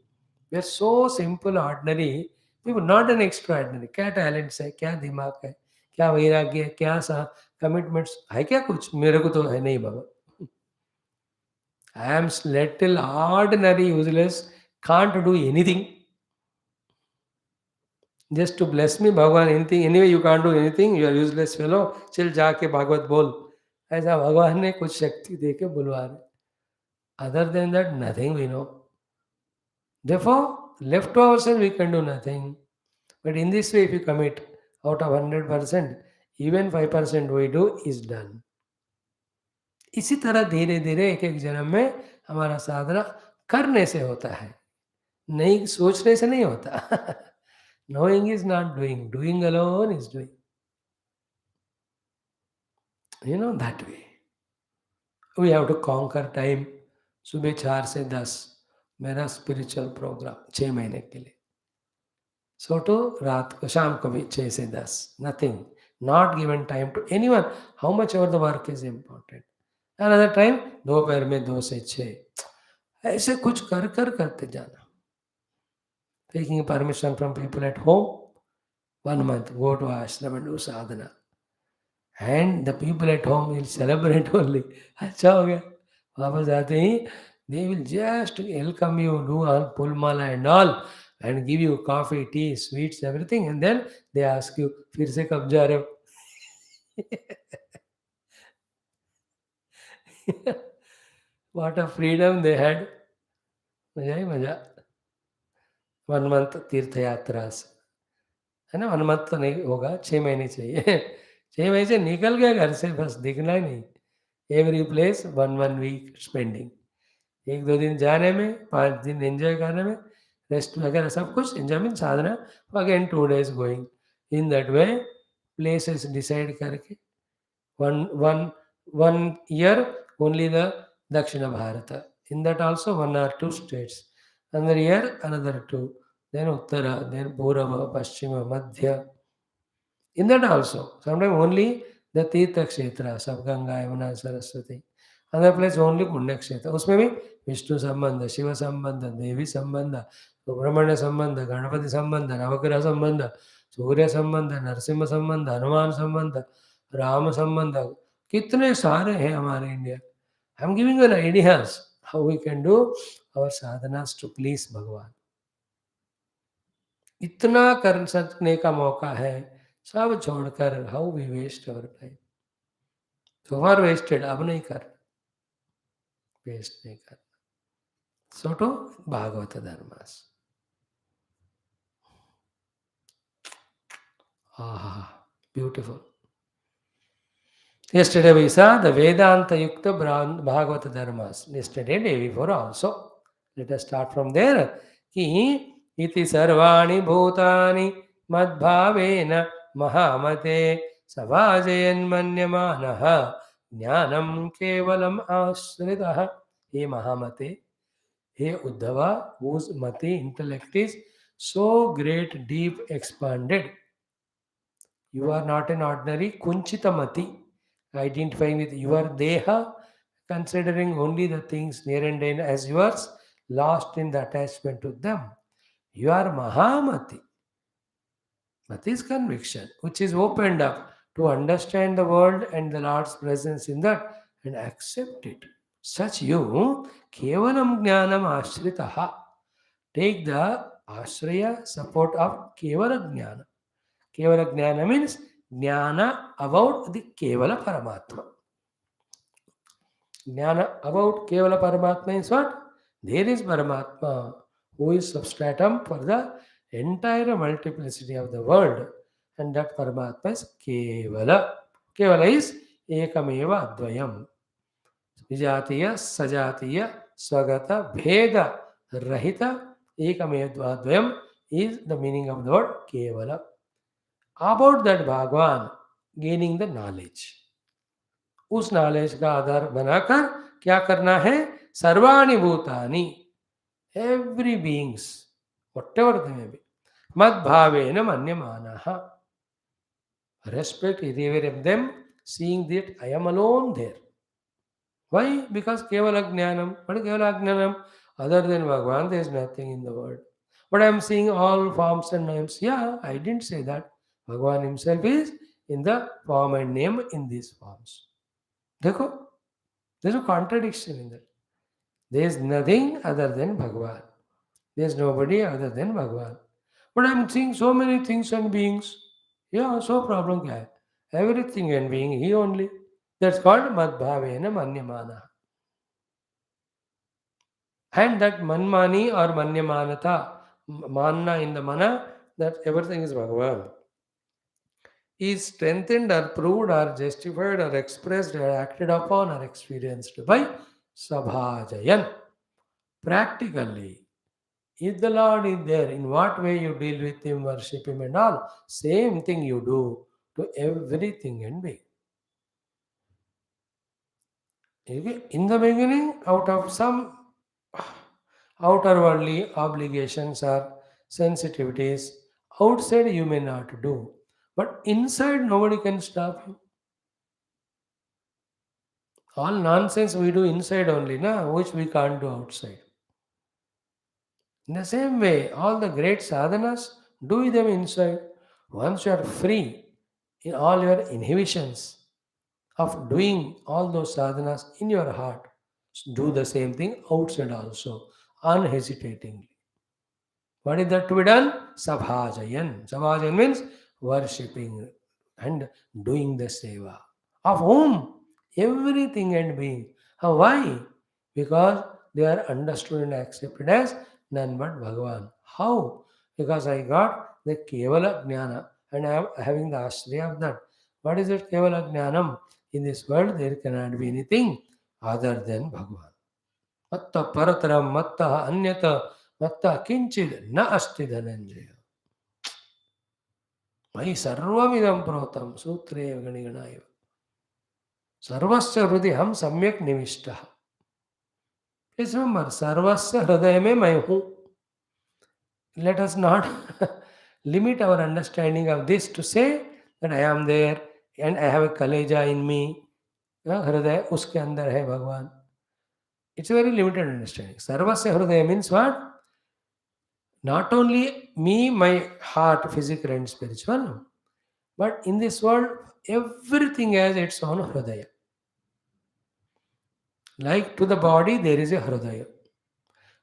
Speaker 1: we are so simple, ordinary people, not an extraordinary. क्या talents है, क्या दिमाग है, क्या वैराग्य है, क्या सा commitments है, क्या कुछ मेरे को तो है नहीं बाबा. I am little ordinary, useless, can't do anything. Just to bless me, भगवान anything, anyway you can't do anything, you are useless fellow, चल जाके भागवत बोल. ऐसा भगवान ने कुछ शक्ति दे के बुलवा रहे. Other than that, nothing we know. Therefore, left to ourselves, we can do nothing. But in this way, if you commit out of 100%, even 5% we do is done. इसी तरह धीरे धीरे एक एक जन्म में हमारा साधना करने से होता है, नहीं सोचने से नहीं होता. Knowing is not doing. Doing alone is doing. That way. We have to conquer time. सुबह 4 से 10 मेरा स्पिरिचुअल प्रोग्राम 6 महीने के लिए. सो तो रात को शाम को भी 6 से 10. Nothing. Not given time to anyone. How much ever the work is important. Another time दोपहर में 2 से 6. ऐसे कुछ कर करते जाना. Taking permission from people at home. 1 month, go to ashram and do sadhana. And the people at home will celebrate only. अच्छा हो गया. वापस आते ही they will just welcome you, do all pull mala and all, and give you coffee, tea, sweets, everything, and then they ask you, फिर से कब जा रहे हो? What a freedom they had. मजा ही मजा. 1 month तीर्थ यात्रा से, है ना. 1 month तो नहीं होगा, 6 महीने चाहिए. 6 महीने से निकल गया घर से, बस दिखना ही नहीं. Every place 1 week spending. 1-2 दिन जाने में, 5 दिन एंजॉय करने में, रेस्ट वगैरह सब कुछ enjoyment Sadhana, again 2 days going in that way, places decide करके one year only the Dakshina Bharata. In that also 1 or 2 states. Another year another two. Then Uttara, then Purava, Paschima, Madhya. In that also, sometimes only the Tirtha Kshetras of Ganga, Yamuna, Saraswati. Other place only Punya Kshetra. उसमें भी विष्णु संबंध, शिव संबंध, देवी संबंध, सुब्रह्मण्य संबंध, गणपति संबंध, नवग्रह संबंध, सूर्य संबंध, नरसिंह संबंध, हनुमान संबंध, राम संबंध, कितने सारे हैं हमारे India. I am giving an ideas how we can do our साधनास टू प्लीज भगवान. इतना कर सकने का मौका है, सब छोड़कर how we waste our time. So far wasted, अब नहीं कर, वेस्ट नहीं कर. सो टू भागवत धर्मास. Beautiful. Yesterday we saw the Vedanta Yukta Bhagavata Dharmas. Yesterday, day before also. Let us start from there. Ki iti sarvani bhutani madbhavena mahamate savajayan manyamanaha jnanam kevalam ashritaha. He Mahamate, he Uddhava, whose mati, intellect is so great, deep, expanded. You are not an ordinary kunchita mati, identifying with your deha, considering only the things near and dear as yours, lost in the attachment to them. You are Mahamati. Mati is conviction, which is opened up to understand the world and the Lord's presence in that and accept it. Such you, Kevalam Jnanam Ashritaha. Take the Ashraya, support of Kevala Jnana. Kevala Jnana means Jnana about the Kevala Paramatma. Jnana about Kevala Paramatma means what? There is Paramatma who is substratum for the entire multiplicity of the world, and that Paramatma is Kevala. Kevala is Ekameva Advayam. Vijatiya, Sajatiya, Swagata, Bheda, Rahita, Ekameva Advayam is the meaning of the word Kevala. About that Bhagwan gaining the knowledge. उस knowledge का आधार बनाकर क्या करना है? सर्वाणि भूतानि, every beings, whatever they may be, मद्भावेन मन्यमानः. Respect every of them, seeing that I am alone there. Why? Because Kevala Jnanam. What is Kevala Jnanam? Other than Bhagavan, there is nothing in the world. But I am seeing all forms and names. Yeah, I didn't say that. Bhagavan himself is in the form and name in these forms. देखो, there is no contradiction in that. There is nothing other than Bhagavan. There is nobody other than Bhagavan. But I am seeing so many things and beings. Yeah, so problem kya hai? Everything and being he only. That's called Madbhavena Manyamana. And that Manmani or Manyamanata, Manna in the Mana, that everything is Bhagavan, is strengthened or proved or justified or expressed or acted upon or experienced by Sabhajayan. Practically, if the Lord is there, in what way you deal with Him, worship Him and all, same thing you do to everything and being. In the beginning, out of some outer worldly obligations or sensitivities, outside you may not do, but inside nobody can stop you. All nonsense we do inside only, which we can't do outside. In the same way, all the great sadhanas, do them inside. Once you are free in all your inhibitions of doing all those sadhanas in your heart, do the same thing outside also, unhesitatingly. What is that to be done? Sabhajayan. Sabhajayan means worshipping and doing the seva. Of whom? Everything and being. Why? Because they are understood and accepted as none but Bhagavan. How? Because I got the Kevala Jnana and I am having the Ashraya of that. What is it Kevala Jnanam? In this world there cannot be anything other than Bhagavan. Matta parataram matta anyata Matta kinchid na asti dhananjaya. Mai sarvamidam protam sutre ganiganaiva. Sarvasya hridayam samyak nivishtaha. Please remember, sarvasya hridaya mein main hu. Let us not limit our understanding of this to say that I am there and I have a kaleja in me. Hridaya uske andar hai Bhagwan. It's a very limited understanding. Sarvasya hridaya means what? Not only me, my heart, physical and spiritual, but in this world, everything has its own hridaya. Like to the body, there is a hridaya.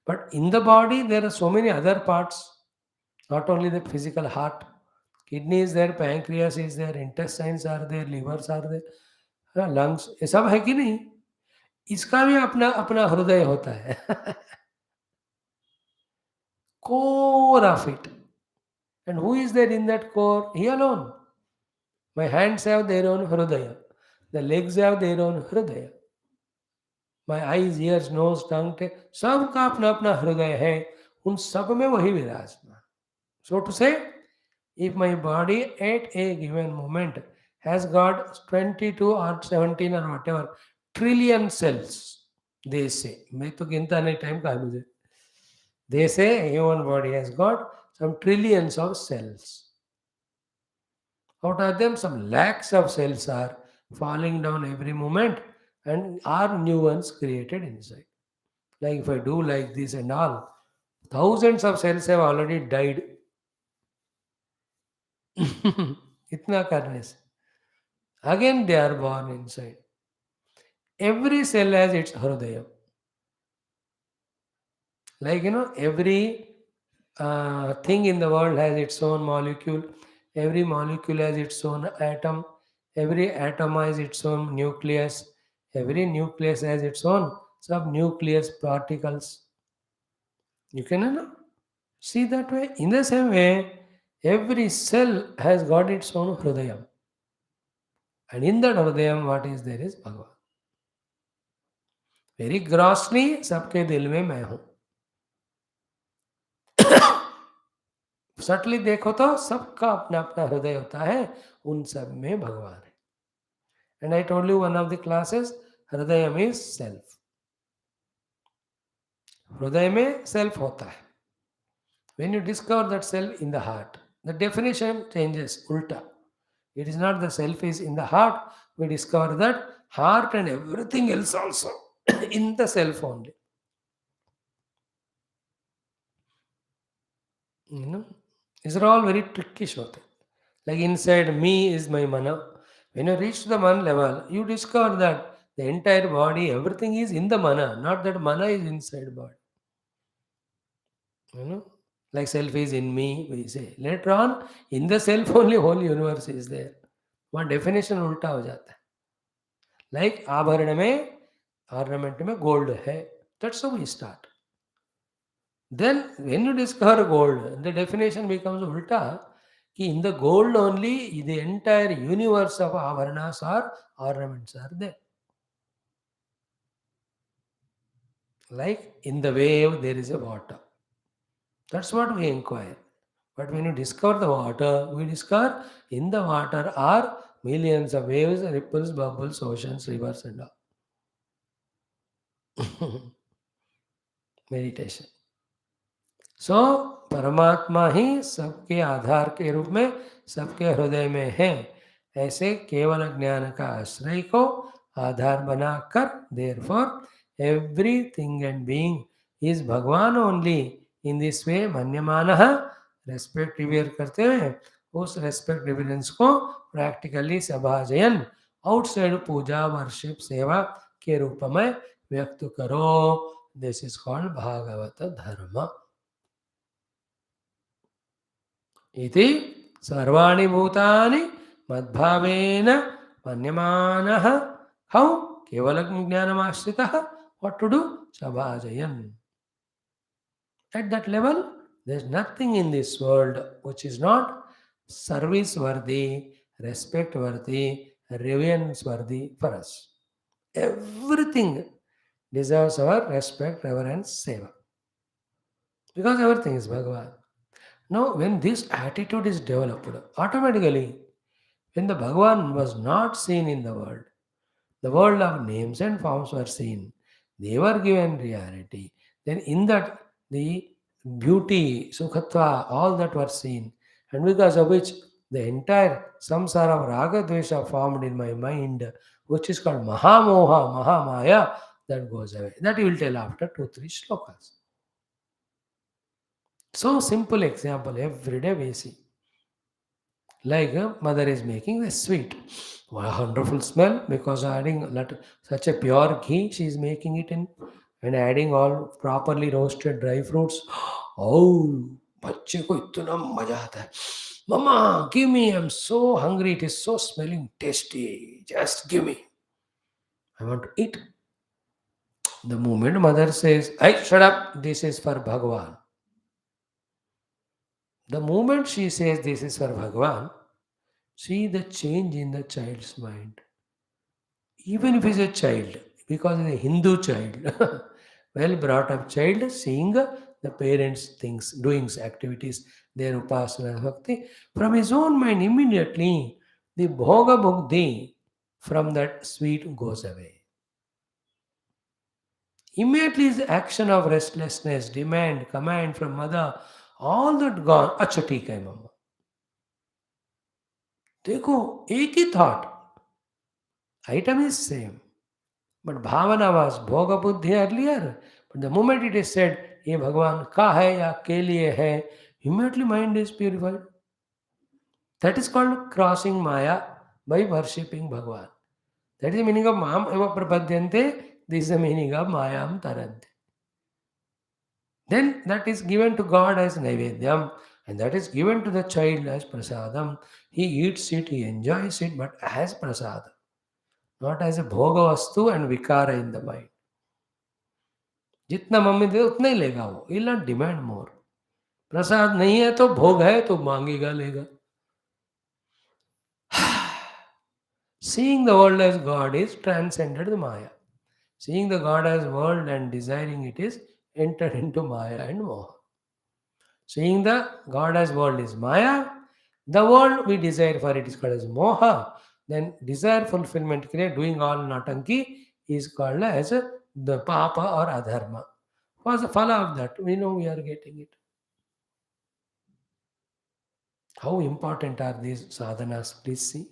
Speaker 1: But in the body, there are so many other parts, not only the physical heart. Kidney is there, pancreas is there, intestines are there, livers are there, lungs, ये सब है कि नहीं? इसका भी अपना अपना हृदय होता है. Core of it. And who is there in that core? He alone. My hands have their own hridaya. The legs have their own hridaya. My eyes, ears, nose, tongue, सबका अपना अपना हृदय है. उन सब में वही विराजमान. So to say, if my body at a given moment has got 22 or 17 or whatever trillion cells, they say, मैं तो गिनता नहीं, टाइम कहाँ मुझे. They say human body has got some trillions of cells. Out of them, some lakhs of cells are falling down every moment and are new ones created inside. Like if I do like this and all, thousands of cells have already died. इतना करने से again they are born inside. Every cell has its hridaya. Like every thing in the world has its own molecule. Every molecule has its own atom. Every atom has its own nucleus. Every nucleus has its own subnucleus particles. You can see that way. In the same way, every cell has got its own hridayam. And in that hridayam, what is there is Bhagavan. Very grossly, सबके दिल में मैं हूँ. Subtly देखो तो सबका अपना अपना हृदय होता है, उन सब में भगवान है. And I told you one of the classes, हृदय में सेल्फ. हृदय में सेल्फ होता है. When you discover that self in the heart, the definition changes, ulta. It is not the self is in the heart. We discover that heart and everything else also in the self only. These are all very trickish hote. Like inside me is my mana. When you reach the man level, you discover that the entire body, everything is in the mana, not that mana is inside body. Like self is in me, we say. Later on, in the self only whole universe is there. One definition उल्टा हो जाता है. Like आभरण में, ornament में gold है. That's how we start. Then when you discover gold, the definition becomes ulta. In the gold only, the entire universe of avaranas or ornaments are there. Like in the wave, there is a water. That's what we inquire. But when you discover the water, we discover in the water are millions of waves, ripples, bubbles, oceans, rivers and all. Meditation. सो परमात्मा ही सबके आधार के रूप में सबके हृदय में है. ऐसे केवल ज्ञान का आश्रय को आधार बनाकर therefore everything and being is भगवान ओनली. इन दिस वे मन्यमान रेस्पेक्ट रिवियर करते हुए उस रेस्पेक्ट रिवियरेंस को प्रैक्टिकली सभाजयन आउटसाइड पूजा वर्शिप सेवा के रूप में व्यक्त करो. दिस इज कॉल्ड भागवत धर्म. इति सर्वाणि भूतानि मद्भावेन मन्यमानः हौ केवलं ज्ञानमाश्रितः. What to do? Sabhajayan. At that level, there is nothing in this world which is not service worthy, respect worthy, reverence worthy for us. Everything deserves our respect, reverence, seva. because everything is Bhagavan. Now, when this attitude is developed, automatically, when the Bhagavan was not seen in the world of names and forms were seen, they were given reality. Then, in that, the beauty, sukhatva, all that were seen, and because of which the entire samsara of raga dvesha formed in my mind, which is called Mahamoha, Mahamaya, that goes away. That you will tell after 2 3 shlokas. So simple example, every day we see. Like a mother is making the sweet. What a wonderful smell because adding such a pure ghee she is making it in and adding all properly roasted dry fruits. Oh, बच्चे को इतना मजा आता है. Mama, give me. I'm so hungry. It is so smelling tasty. Just give me. I want to eat. The moment mother says, "Hey, shut up. This is for Bhagavan." The moment she says this is for Bhagavan, see the change in the child's mind. Even if he's a child, because he's a Hindu child, well brought up child, seeing the parents' things, doings, activities, their upasana bhakti, from his own mind immediately the bhoga bhukti from that sweet goes away. Immediately is the action of restlessness, demand, command from mother, all that gone. अच्छा ठीक है मम्मा. देखो एक ही thought, item is same. But bhavana was bhoga buddhi earlier. But the moment it is said, ये भगवान का है या के लिए है, immediately mind is purified. That is called crossing Maya by worshipping Bhagavan. That is the meaning of Mam eva prapadyante. This is the meaning of Mayam tarante. Then that is given to God as Naivedyam and that is given to the child as Prasadam. He eats it, he enjoys it, but as Prasada, not as a bhoga vastu and vikara in the mind. जितना mummy दे उतना ही लेगा वो, will not demand more. प्रसाद नहीं है तो भोग है तो मांगेगा लेगा. Seeing the world as God is transcended the Maya. Seeing the God as world and desiring it is entered into Maya and Moha. Seeing the God as world is Maya, the world we desire for it is called as Moha. Then desire fulfillment, doing all Natanki is called as the Papa or Adharma. What's the phala of that? We know we are getting it. How important are these sadhanas? Please see.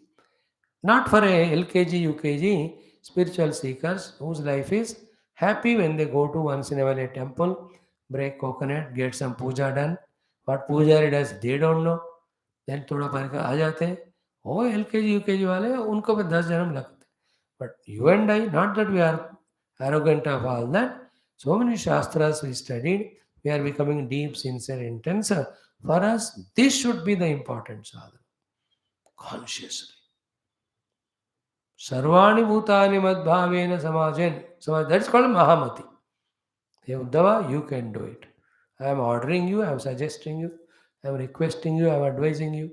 Speaker 1: Not for a LKG, UKG spiritual seekers whose life is happy when they go to once in a while a temple, break coconut, get some puja done. What puja does, they don't know. Then थोड़ा पढ़ के आ जाते हैं. वो LKG, UKG वाले उनको भी 10 जन्म लगते. But you and I, not that we are arrogant of all that. So many shastras we studied, we are becoming deep, sincere, intense. For us, this should be the important sadhana. Consciously. Sarvani bhutani madbhavena samajen. So that's called Mahamati. Hey Uddhava, you can do it. I am ordering you, I am suggesting you, I am requesting you, I am advising you.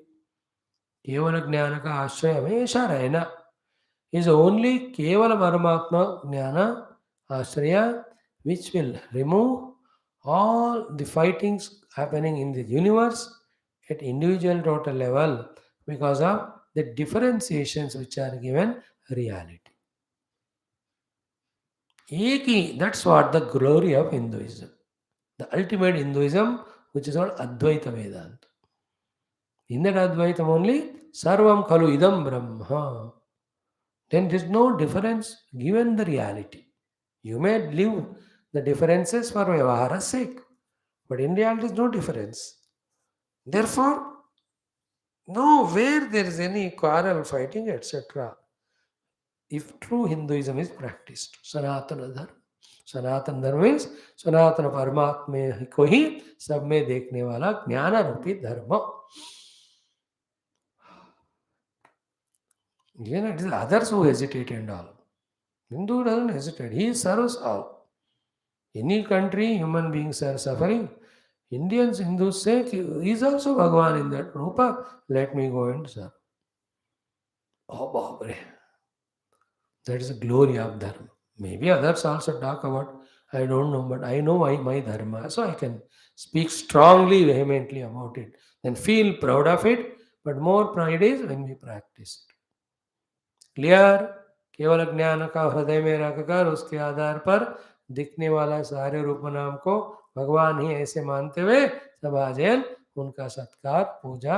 Speaker 1: केवल ज्ञान का आश्रय हमेशा रहना is only केवल परमात्मा ज्ञान आश्रय which will remove all the fightings happening in the universe at individual total level because of the differentiations which are given reality. एक ही, that's what the glory of Hinduism. The ultimate Hinduism, which is called Advaita Vedanta. In that Advaitam only, Sarvam Khalu Idam Brahma. Then there is no difference given the reality. You may leave the differences for Vyavahara's sake, but in reality there is no difference. Therefore, no where there is any quarrel, fighting, etc. If true Hinduism is practiced, Sanatana Dharma. सनातन धर्म means सनातन परमात्मा को ही सब में देखने वाला ज्ञान रूपी धर्म. It is others who hesitate and all. Hindu doesn't hesitate. He serves all. Any country, human beings are suffering. Indians, Hindus say, he is also Bhagavan in that Rupa. Let me go and serve. Oh, Babre. That is the glory of Dharma. Maybe others also talk about, I don't know, but I know my Dharma, so I can Speak strongly, vehemently about it. Then feel proud of it, but more pride is when we practice it. Clear? केवल ज्ञान का हृदय में रखकर उसके आधार पर दिखने वाला सारे रूप नाम को भगवान ही ऐसे मानते हुए सब आजन उनका सत्कार पूजा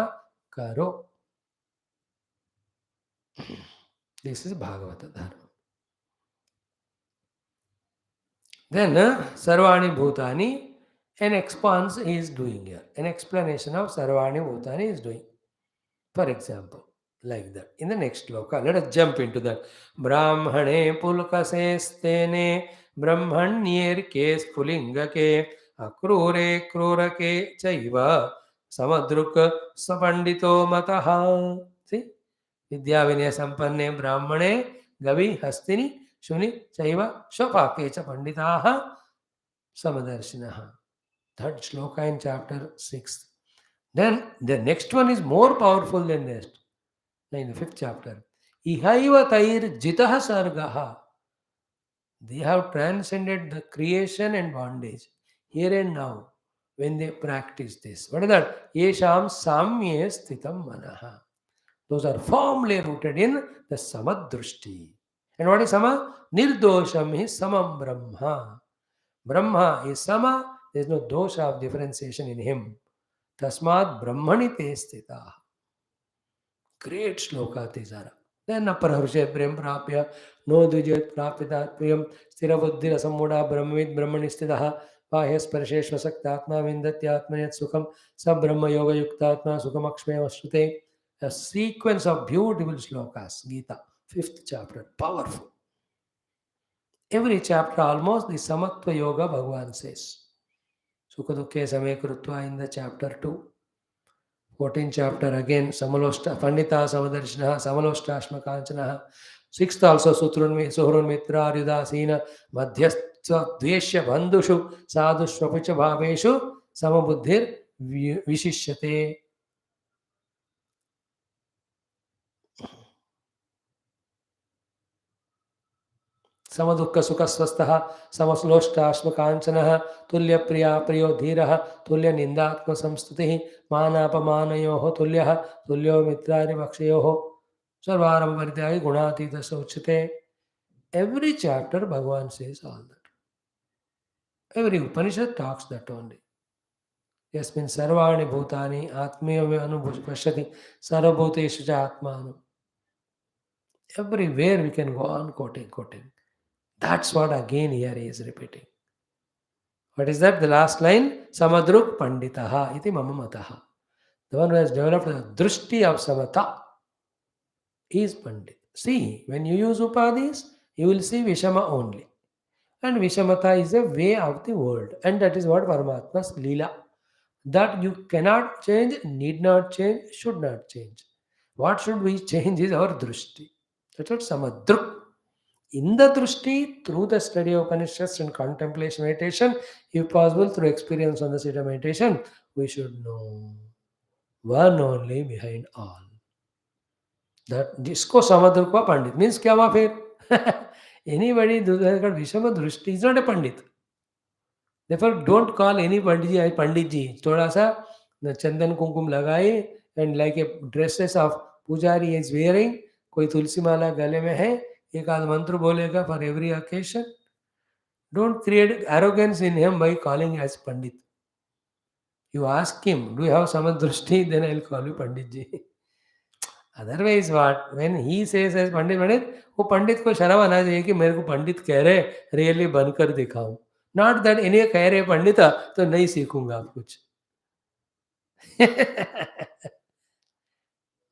Speaker 1: करो. दिस इज भागवत धर्म. Then Sarvani Bhutani, an expanse he is doing here. An explanation of Sarvani Bhutani is doing. For example, like that. In the next sloka, let us jump into that. Brahmane pulkase stene brahmanyerke spulingake akrure krurake chaiva samadruk sapandito mataha. See? Vidya vinaya sampanne brahmane gavi hastini shuni chaiva shopake cha panditaha samadarshinaha. Third shloka in chapter 6. Then the next one is more powerful than next. In the 5th chapter. Ihaiva tair jitaha sargaha. They have transcended the creation and bondage. Here and now, when they practice this. What is that? Yesham samye sthitam manaha. Those are firmly rooted in the samadrushti. And what is sama? Nirdosham is samam brahma. Brahma is sama. There is no dosha of differentiation in him. Tasmad brahmani te sthita. Great shloka these are. Then aparharshe prem prapya no dvijat prapita priyam sthirabuddhira sammuda brahmvid brahmani sthitaha bahya sparsheshva saktatma vindatyatmayat sukham sab brahma yoga yuktatma sukham akshmeva shrute. A sequence of beautiful shlokas. Gita, 5th chapter. Powerful. Every chapter almost the Samatva Yoga Bhagavan says. Sukha Dukhe Same Krutva in the chapter 2. 14th chapter again, Samaloshta, Pandita Samadarshinaha, Samaloshta Kanchanaha. 6th also, Suhrun Mitra Aryudasina, Madhyastha Dveshya Bandhushu, Sadhu Shvapucha Bhaveshu, Samabuddhir Vishishyate. समदुःख सुख स्वस्थ समश्लोष्टाश्म कांचन तुल्य प्रिया प्रियो धीर तुल्य निंदात्म संस्तुति मानापमानयो तुल्य तुल्यो मित्रारिपक्षयो सर्वारंभ परित्यागी गुणातीत उच्यते. Every chapter Bhagavan says all that. Every Upanishad talks that only. Yasmin sarvani bhutani atmiyo anubhashati sarvabhuteshu cha atmanu. Everywhere we can go on quoting. That's what again here he is repeating. What is that? The last line? Samadruk panditaha iti mama mataha. The one who has developed the drushti of samatha is pandit. See, when you use upadhis, you will see Vishama only. And Vishamata is a way of the world. And that is what Paramatma's Leela. That you cannot change, need not change, should not change. What should we change is our drushti. That's what Samadruk. In the drushti, through the study of Upanishads and contemplation meditation, if possible through experience on the seat of meditation, we should know one only behind all. That jisko samadrukva pandit means kya hua phir? Anybody who has got Vishama drushti is not a pandit. Therefore, don't call any pandit ji, pandit ji. Thoda sa chandan kumkum lagaye and like a dresses of pujari is wearing, koi tulsi mala gale mein hai, एक आध मंत्र बोलेगा for every occasion. Don't create arrogance in him by calling as Pandit. You ask him, do you have samadrushti? Then I'll call you Pandit ji. Otherwise what? When he says as Pandit, वो पंडित को शर्म आना चाहिए कि मेरे को पंडित कह रहे रियली बनकर दिखाऊं. Not that इन्हें कह रहे पंडित तो नहीं सीखूंगा आप कुछ.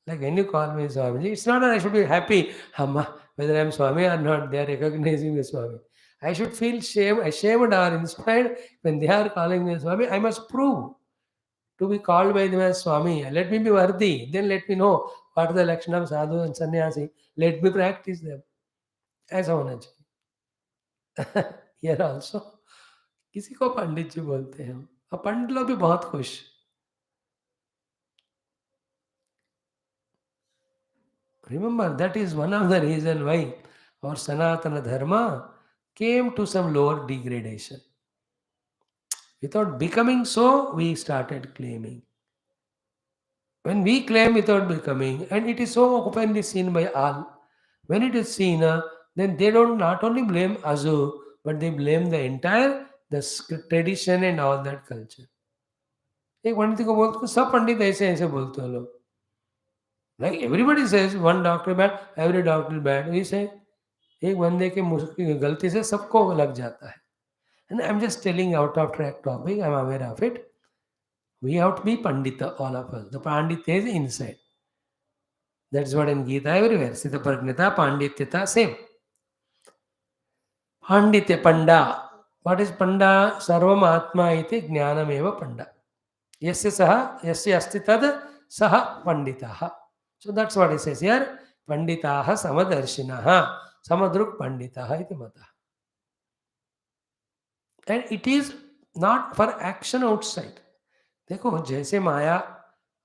Speaker 1: Like when you call me Swamiji, it's not that I should be happy whether I am Swami or not, they are recognizing me Swami. I should feel ashamed or inspired when they are calling me Swami. I must prove to be called by them as Swami. Let me be worthy. Then let me know what are the Lakshana of Sadhu and Sannyasi. Let me practice them. ऐसा होना चाहिए. Here also, किसी को पंडित जी बोलते हैं. अब पंडित लोग भी बहुत खुश. Remember, that is one of the reasons why our Sanatana Dharma came to some lower degradation. Without becoming so, we started claiming. When we claim without becoming, and it is so openly seen by all, when it is seen, then they don't not only blame Azu, but they blame the entire tradition and all that culture. एक पंडित को बोलते सब पंडित ऐसे ऐसे बोलते हैं लोग. Like everybody says one doctor bad, every doctor bad. We say एक बंदे के की गलती से सबको लग जाता है. And I'm just telling out of track topic, I'm aware of it. We have to be Pandita, all of us. The Pandita is inside. That's what in Gita everywhere. Sita Pragnita, Pandityata, same. Panditya Panda. What is Panda? Sarvam Atma iti Jnanameva Panda. Yasya Saha, Yasya Asti Tad Saha Panditaha. So that's what it says here. Panditaha Samadarshinaha. Samadruk Panditaha iti Mata. And it is not for action outside. देखो जैसे माया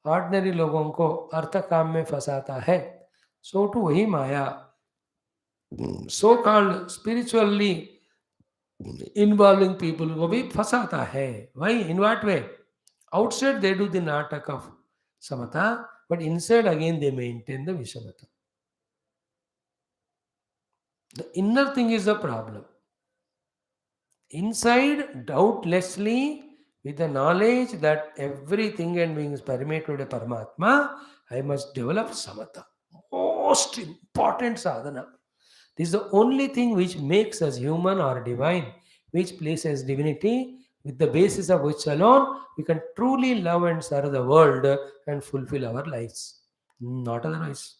Speaker 1: ordinary लोगों को अर्थ काम में फंसाता है, so to वही माया so called spiritually involving people को भी फंसाता है. वही in what way? Outside they do the नाटक ऑफ समता, but inside again they maintain the विषमता. The inner thing is the problem. Inside, doubtlessly, with the knowledge that everything and being is permeated by Paramatma, I must develop samatha. Most important sadhana. This is the only thing which makes us human or divine, which places divinity, with the basis of which alone we can truly love and serve the world and fulfill our lives. Not otherwise.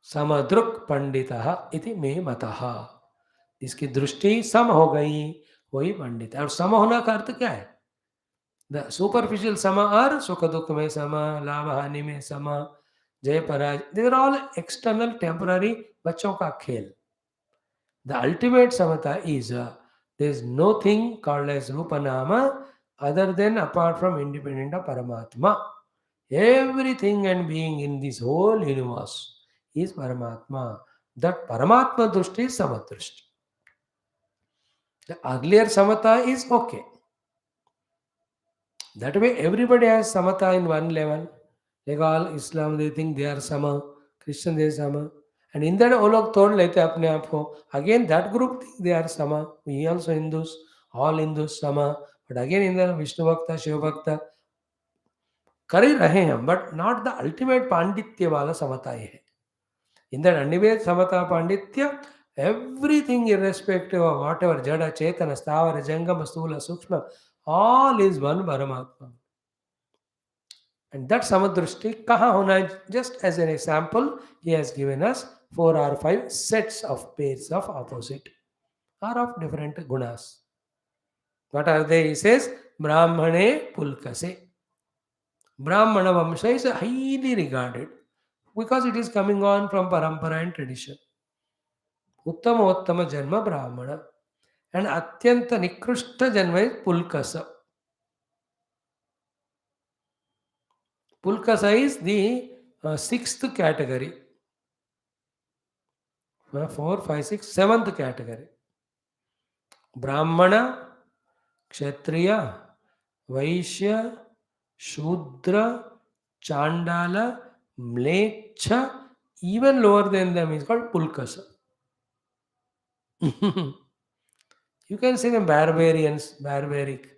Speaker 1: Samadruk panditaha iti me mataha. इसकी दृष्टि सम हो गई, वही पंडित है. और सम होना का अर्थ क्या है? द सुपरफिशियल सम और सुख दुख में सम, लाभ हानि में सम, जय पराजय, they are all external temporary बच्चों का खेल. द अल्टीमेट समता is there is nothing called as रूप नाम other than apart from independent of परमात्मा. Everything and being in this whole universe is परमात्मा. दैट परमात्मा दृष्टि समदृष्टि. The earlier samatha is okay. That way everybody has samatha in one level. Like all Islam, they think they are sama. Christian, they are sama. And in that all log tod lete apne aap ko. Again that group think they are sama. We also Hindus, all Hindus sama. But again in the Vishnu Bhakta, Shiva Bhakta, कर ही रहे हैं, but not the ultimate पांडित्य वाला समता ही है. In that anyway samata panditya, everything irrespective of whatever jada, chetana, stavara, jangama, stula, sukshma, all is one Paramatma. And that samadrushti kaha hona hai? Just as an example, he has given us 4 or 5 sets of pairs of opposite or of different gunas. What are they? He says, Brahmane Pulkase. Brahmana Vamsha is highly regarded because it is coming on from parampara and tradition. Uttama Janma Brahmana. And Atyanta Nikrushta Janma is Pulkasa. Pulkasa is the 6th category. 4, 5, 6, 7th category. Brahmana, Kshatriya, Vaishya, Shudra, Chandala, Mlecha, even lower than them is called Pulkasa. You can say them barbarians, barbaric.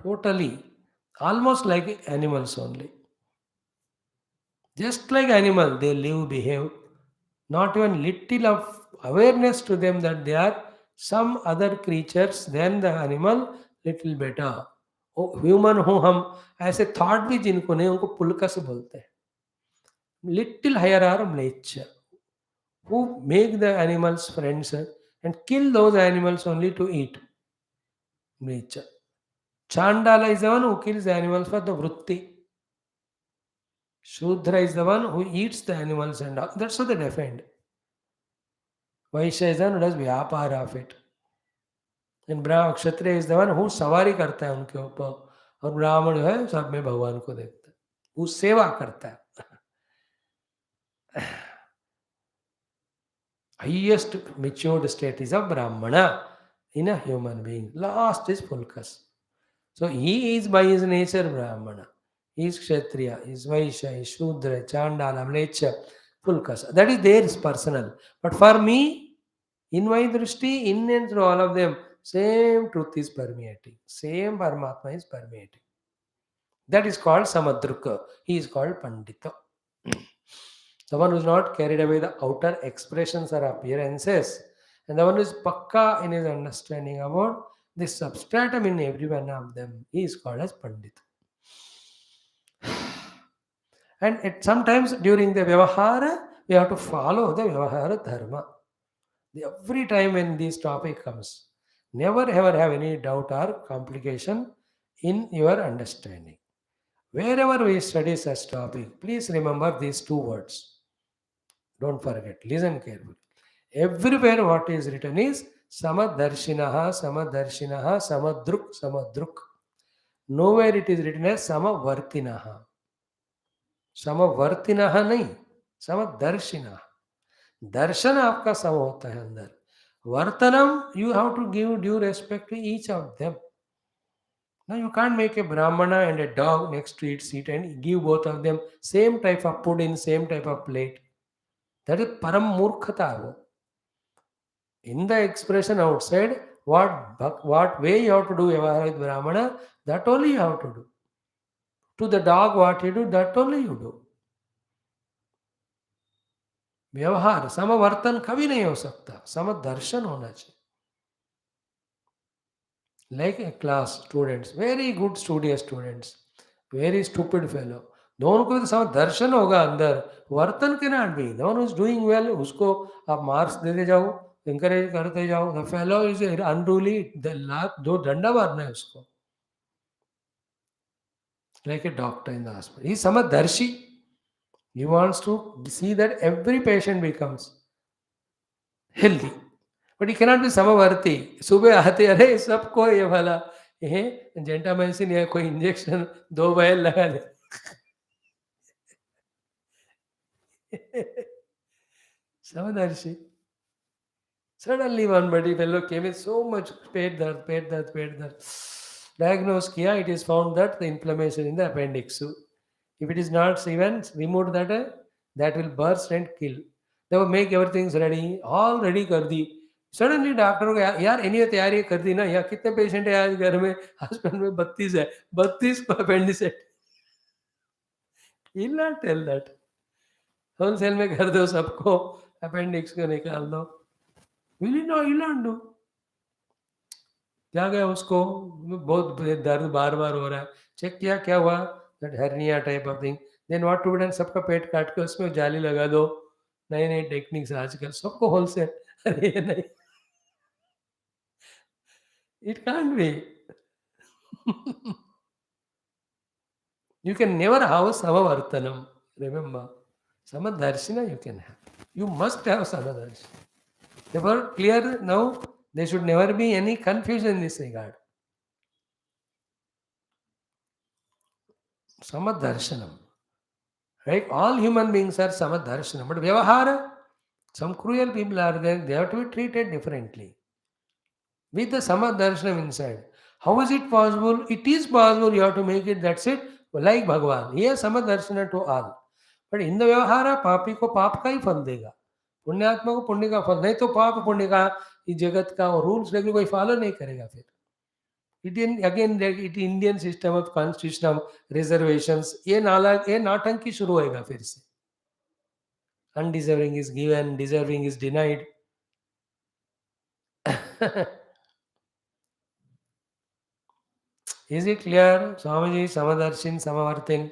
Speaker 1: Totally. Almost like animals only. Just like animal, they live, behave. Not even little of awareness to them that they are some other creatures than the animal, little better. Human हो हम, ऐसे thought भी जिनको नहीं उनको पुलकस बोलते हैं. लिटिल हायर आर म्लेच्छ, who make the animals friends and kill those animals only to eat. Mlecha. Chandala is the one who kills the animals for the vritti. Shudra is the one who eats the animals and all. That's what they defend. Vaishya is the one who does vyapara of it. And Kshatriya is the one who सवारी करता है उनके ऊपर. और ब्राह्मण जो है सब में भगवान को देखता है, वो सेवा करता है. Highest matured state is a Brahmana in a human being. Last is Pulkas. So he is by his nature Brahmana. He is Kshatriya, he is Vaishya, he is Shudra, Chandala, Mlecha, Pulkas. That is theirs personal. But for me, in my drishti, in and through all of them, same truth is permeating. Same Paramatma is permeating. That is called Samadruka. He is called Pandita. The one who is not carried away the outer expressions or appearances, and the one who is pakka in his understanding about the substratum in every one of them, he is called as Pandit. And sometimes during the Vyavahara, we have to follow the Vyavahara Dharma. Every time when this topic comes, never ever have any doubt or complication in your understanding. Wherever we study such topic, please remember these two words. Don't forget. Listen carefully. Everywhere what is written is Samadarshinaha, Samadarshinaha, Samadruk, Samadruk. Nowhere it is written as Samavartinaha. समवर्तिनः नहीं, समदर्शिनः. दर्शन आपका सम होता है अंदर. वर्तनम, you have to give due respect to each of them. Now you can't make a brahmana and a dog next to it sit and give both of them same type of food in same type of plate. That is param murkhata. In the expression outside, what way you have to do Vyavahara with brahmana, that only you have to do. To the dog what you do, that only you do. व्यवहार समवर्तन कभी नहीं हो सकता, समदर्शन होना चाहिए. Like a class students, very good studious students, very stupid fellow, दोनों को तो समदर्शन होगा अंदर. वर्तन के not be. The one is doing well, उसको आप मार्क्स देते जाओ, इंकरेज करते जाओ. द फेलो इज अनरूली, दो डंडा मारना है उसको. Like a doctor in the hospital, he समदर्शी. He wants to see that every patient becomes healthy. But he cannot be samavarti. सुबह आते अरे सबको ये वाला ये जेंटामाइसिन या कोई इंजेक्शन 2 बार लगा दे. Samadarshi. Suddenly one body fellow came with so much पेट दर्द, पेट दर्द, पेट दर्द. Diagnosed किया, it is found that the inflammation in the appendix. So if it is not even removed, that will burst and kill. They will make everything ready, all ready कर दी. Suddenly doctor को यार any तैयारी कर दी ना, यार कितने patient है आज घर में, हॉस्पिटल में 32 है, 32 को अपेंडिसाइट. He'll not tell that. Wholesale में कर दो सबको, अपेंडिक्स को निकाल दो. Will he not? He'll not do. क्या गया उसको, बहुत दर्द बार बार हो रहा है, चेक किया क्या हुआ, that hernia type of thing. Then what to be done, सबका पेट काट के उसमें जाली लगा दो. नई नई टेक्निक्स आजकल सबको होलसेल. अरे नहीं, it can't be. You can never have samavartanam. Remember, samadarshina you can have. You must have samadarshina. Therefore, clear now, there should never be any confusion in this regard. Samadarshanam. Right? All human beings are samadarshanam. But vyavahara, some cruel people are there, they have to be treated differently. With the samadarshanam inside. How is it possible? It is possible, you have to make it, that's it. Like Bhagavan, he has samadarshana to all. But in व्यवहार पापी को पाप का ही फल देगा, पुण्यात्मा को पुण्य का फल. नहीं तो पाप पुण्य का इस जगत का रूल्स रेगुलर कोई फॉलो नहीं करेगा. फिर it again it Indian system of constitution of reservations, ये नाटंकी शुरू होएगा फिर से. Undeserving is given, deserving is denied. Is it clear? Swami ji, समदर्शिन समवर्तिन,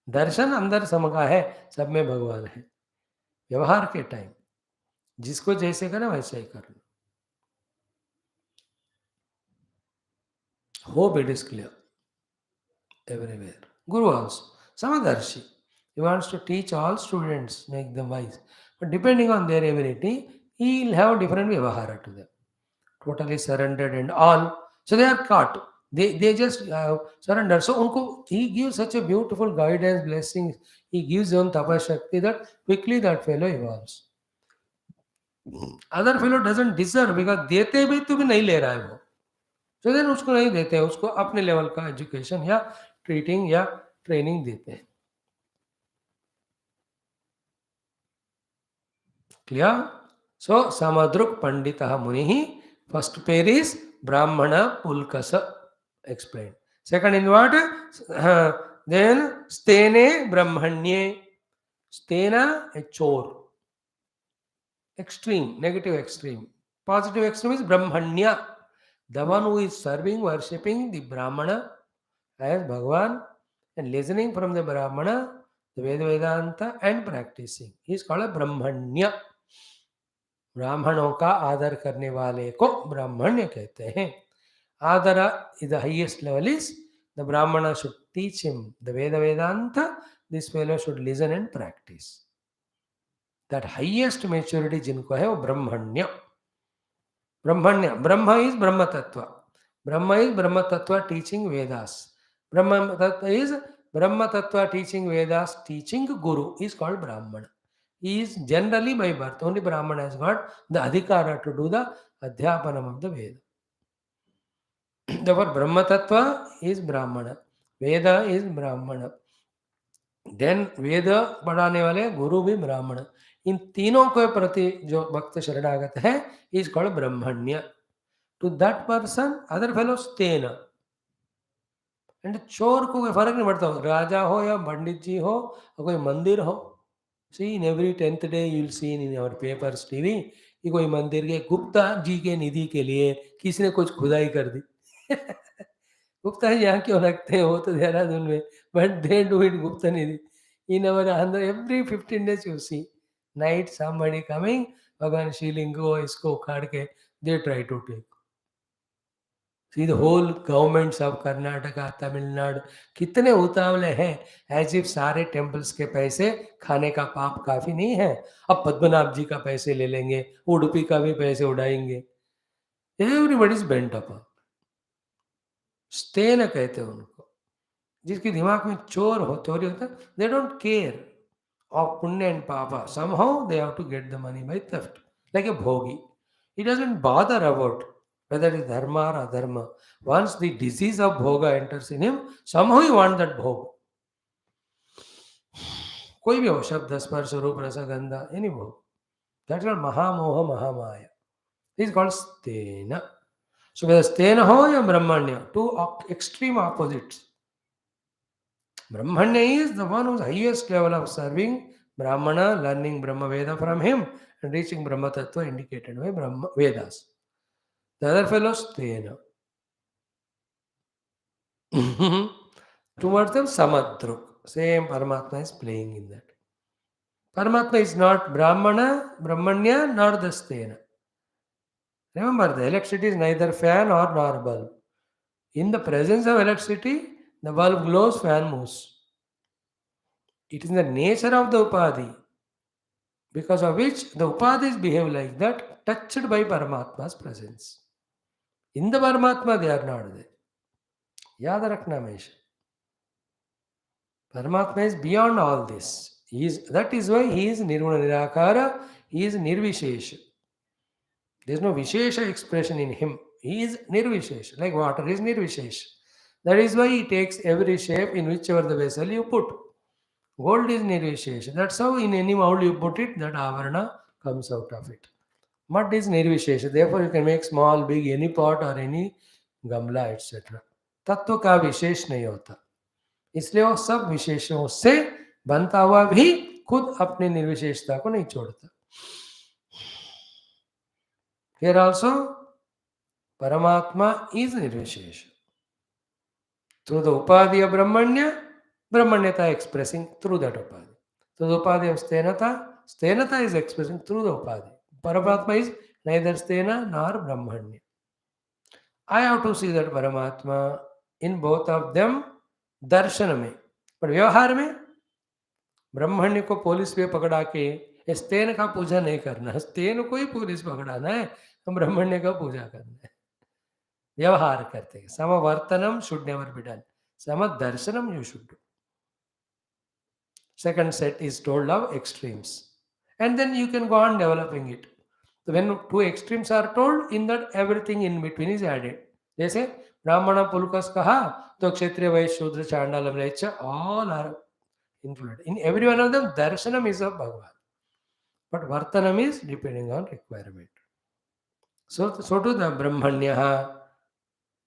Speaker 1: दर्शन अंदर सम का है, सब में भगवान है. व्यवहार के टाइम जिसको जैसे करना वैसे ही करना. Hope it is clear everywhere. Guru also, Samadarshi. He wants to teach all students, make them wise. But depending on their ability, he will have different vyavahara to them. Totally surrendered and all. So they are caught. They just surrender. So unko, he gives such a beautiful guidance, blessings. He gives them tapashakti that quickly that fellow evolves. Other fellow doesn't deserve because देते भी तो भी नहीं ले रहा है वो, तो देन उसको नहीं देते हैं, उसको अपने लेवल का एजुकेशन या ट्रीटिंग या ट्रेनिंग देते हैं. Clear? So samadruk panditah munihi. First pair is brahmana pulkasa, explained. Second in what? Then stene brahmanye. Stena, a chore, extreme, negative extreme. Positive extreme is brahmanya, the one who is serving, worshipping the brahmana as Bhagavan and listening from the brahmana, the Vedanta and practicing. He is called a brahmanya. ब्राह्मणों का आदर करने वाले को ब्राह्मण्य कहते हैं. आदर is the highest level is the brahmana should teach him the Vedanta. This fellow should listen and practice. That highest maturity जिनको है वो ब्रह्मण्य. ब्रह्मण्य, ब्रह्म is ब्रह्म तत्व. Brahma is Brahma Tattva teaching Vedas. Brahma Tattva is Brahma Tattva teaching Vedas, teaching Guru is called Brahmana. He is generally by birth. Only Brahmana has got the adhikara to do the adhyapanam of the Veda. Therefore, Brahma Tattva is Brahmana. Veda is Brahmana. Then Veda पढ़ाने वाले गुरु भी ब्राह्मण. इन तीनों के प्रति जो भक्त शरणागत है is called ब्रह्मण्य. To that person, other fellows तेन. एंड चोर को कोई फर्क नहीं पड़ता, राजा हो या पंडित जी हो या कोई मंदिर हो. See in every 10th day you will see in our papers TV कि कोई मंदिर के गुप्ता जी के निधि के लिए किसी ने कुछ खुदाई कर दी. गुप्ता जी यहाँ क्यों रखते हैं, वो तो देहरादून में, बट दे डू इट गुप्ता निधि. इन अवर अंदर every 15 days you see night somebody coming, भगवान शिवलिंग को इसको उखाड़ के they try to take. See the whole governments of Karnataka, Tamil Nadu कितने उतावले हैं, एज इफ सारे टेम्पल्स के पैसे खाने का पाप काफी नहीं है, अब पद्मनाभ जी का पैसे ले लेंगे, उडुपी का भी पैसे उड़ाएंगे. Everybody is bent up. स्तेन कहते हैं उनको, जिसके दिमाग में चोर हो, चोरी होता है. They don't care of punya and papa. Somehow they have to get the money by theft, like a bhogi. He doesn't bother about whether it is dharma or adharma. Once the disease of bhoga enters in him, somehow he wants that bhog. कोई भी हो, शब्द स्पर्श रूप रस गंधा, any bhog. That's called maha moha mahamaya. This is called stena. So whether stena ho ya brahmanya, two extreme opposites. Brahmanya is the one whose highest level of serving Brahmana, learning Brahma Veda from him, and reaching Brahma Tattva indicated by Brahma Vedas. The other fellows, Tena. Towards them, Samadruk. Same Paramatma is playing in that. Paramatma is not Brahmana, Brahmanya, nor the Stena. Remember, the electricity is neither fan or nor bulb. In the presence of electricity, the bulb glows, fan moves. It is the nature of the Upadhi, because of which the Upadhis behave like that, touched by Paramatma's presence. In the Paramatma, they are not there. Yad rakhna Mesh. Paramatma is beyond all this. That is why he is Nirguna Nirakara, he is Nirvishesha. There is no Vishesha expression in him. He is Nirvishesha, like water is Nirvishesha. That is why he takes every shape in whichever the vessel you put. Gold is Nirvishesha. That's how in any mold you put it, that avarana comes out of it. Mud is Nirvishesha. Therefore you can make small, big, any pot or any gamla, etc. तत्व का विशेष नहीं होता, इसलिए वो सब विशेषों से बनता हुआ भी खुद अपने निर्विशेषता को नहीं छोड़ता. Here also, Paramatma is Nirvishesha. Through the Upadhi of Brahmanya, Brahmanyata expressing through that Upadhi. Through the Upadhi of Stenata, Stenata is expressing through the Upadhi. Paramatma is neither Stena nor Brahmanya. I have to see that Paramatma in both of them, darshan में. पर व्यवहार में ब्रह्मण्य को police पे पकड़ा के स्तेन का पूजा नहीं करना, स्तेन को ही पुलिस पकड़ाना है, हम ब्रह्मण्य का पूजा करना है. व्यवहार करते हैं. समवर्तनम should never be done. Samadarshanam you should do. Second set is told of extremes. And then you can go on developing it. So when two extremes are told, in that everything in between is added. They say Brahmana Pulkas Kaha, so Kshatriya Vaishya Shudra Chandalam Lecha, all are included. In every one of them, Darshanam is of Bhagavan. But Vartanam is depending on requirement. So to the Brahmanya,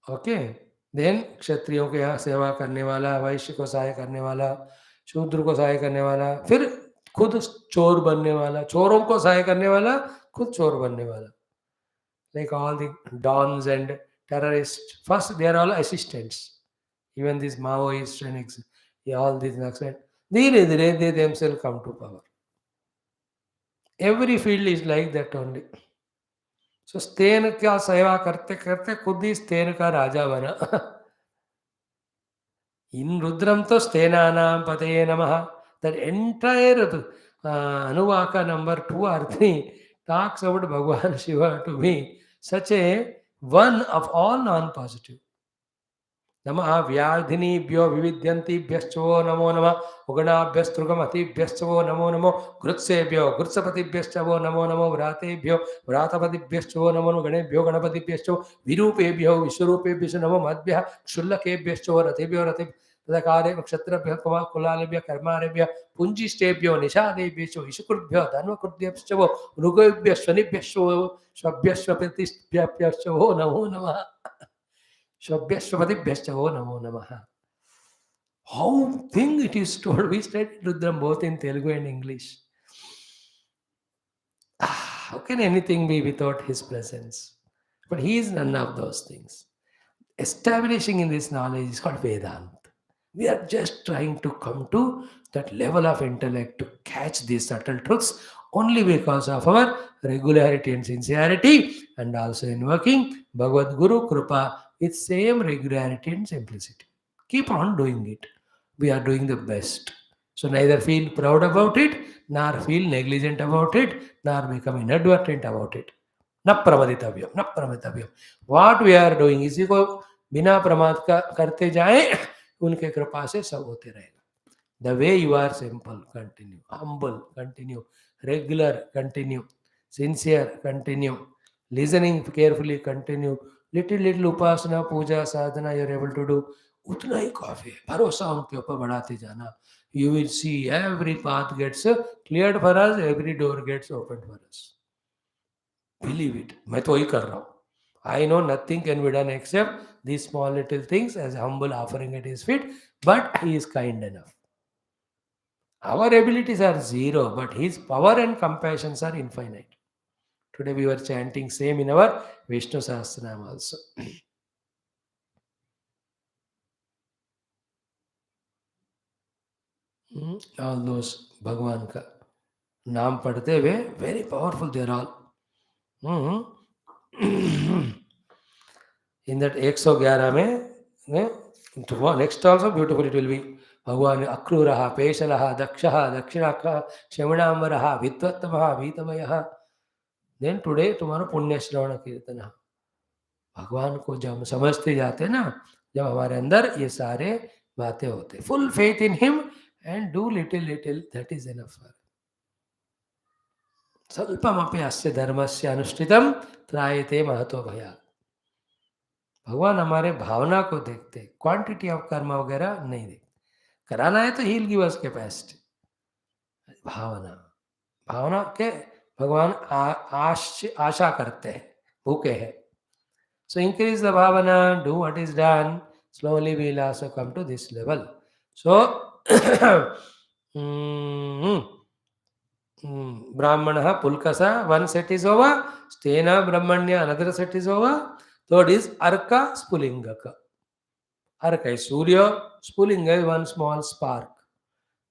Speaker 1: okay. Then क्षत्रियों के यहाँ सेवा करने वाला, वैश्य को सहाय करने वाला, शूद्र को सहाय करने वाला, फिर खुद चोर बनने वाला, चोरों को सहाय करने वाला, खुद चोर बनने वाला. Like all the dons and terrorists, first they are all assistants. Even these Maoists and all these Naxalites, they themselves come to power. Every field is like that only. So स्तेन क्या सेवा करते करते खुद ही स्तेन का राजा बना. In Rudram to Stenanam Pataye Namaha. That entire Anuvaka number 2 or 3 talks about Bhagavan Shiva to be such a one of all non-positive. Namaha Vyadhinibhyo Vividyantibyascho Namo Nama Uganabhyastrugamathibhyascho Namo Namo Grutsebhyo Grutsapatibhyascho Namo Namo Vratebhyo Vratapatibhyascho Namo Ganebhyo Ganapatibhyascho Virupebhyo Vishwarupebhyo Namo Madhya Shullakebhyascho Ratebhyo Ratebhyo तदकारे नक्षत्रभ्यः कुलालेभ्यः कर्मारेभ्यः पुञ्जिष्टेभ्यो निषादेभ्यो ईशकुभ्यो धन्वकृद्भ्यश्च वो ऋगेभ्यः शनिभ्यश्च स्वभ्यश्वपतिभ्यश्च वो नमो नमः स्वभ्यश्वपतिभ्यश्च वो नमो नमः. How thing it is told, we studied Rudram both in Telugu and English. How can anything be without his presence? But he is none of those things. Establishing in this knowledge is called Vedanta. We are just trying to come to that level of intellect to catch these subtle truths only because of our regularity and sincerity, and also invoking Bhagavad Guru Krupa with same regularity and simplicity. Keep on doing it. We are doing the best. So neither feel proud about it, nor feel negligent about it, nor become inadvertent about it. न प्रमदितव्यम न प्रमदितव्यम. What we are doing, इसी को बिना प्रमाद का करते जाएं, उनके कृपा से सब होते रहेगा. The way you are simple, continue. Humble, continue. Regular, continue. Sincere, continue. Listening carefully, continue. Little upasana, puja, sadhana you are able to do. उतना ही काफी है. भरोसा उनके ऊपर बढ़ाते जाना. You will see every path gets cleared for us, every door gets opened for us. Believe it. मैं तो वही कर रहा हूँ. I know nothing can be done except these small little things as humble offering at his feet, but he is kind enough. Our abilities are zero, but his power and compassions are infinite. Today we were chanting same in our Vishnu Sahasranam also. All those Bhagwan ka naam padhte हुए, very powerful they are all. In that 111 में, next also beautiful it will be. भगवान अक्रूरः पेशलः दक्षः दक्षिणाक्षः क्षमिणाम्बरः विद्वत्तमः वीतमयः. Then today तुम्हारा पुण्य श्रवण कीर्तन. भगवान को जब हम समझते जाते ना, जब हमारे अंदर ये सारे बातें होते, full faith in him and do little little, that is enough. स्वल्पमपि अस्य धर्मस्य अनुष्ठितं त्रायते महतो भयात्. भगवान हमारे भावना को देखते, क्वांटिटी ऑफ कर्म वगैरह नहीं देखते. कराना है तो he will give us capacity. भावना, भावना के भगवान आशा करते हैं, भूखे हैं. So increase the bhavana, do what is done. Slowly we will also come to this level. So Brahmana Pulkasa, one set is over. Stena Brahmanya, another set is over. Third is Arka Spulingaka. Arka is Surya, Spulinga is one small spark.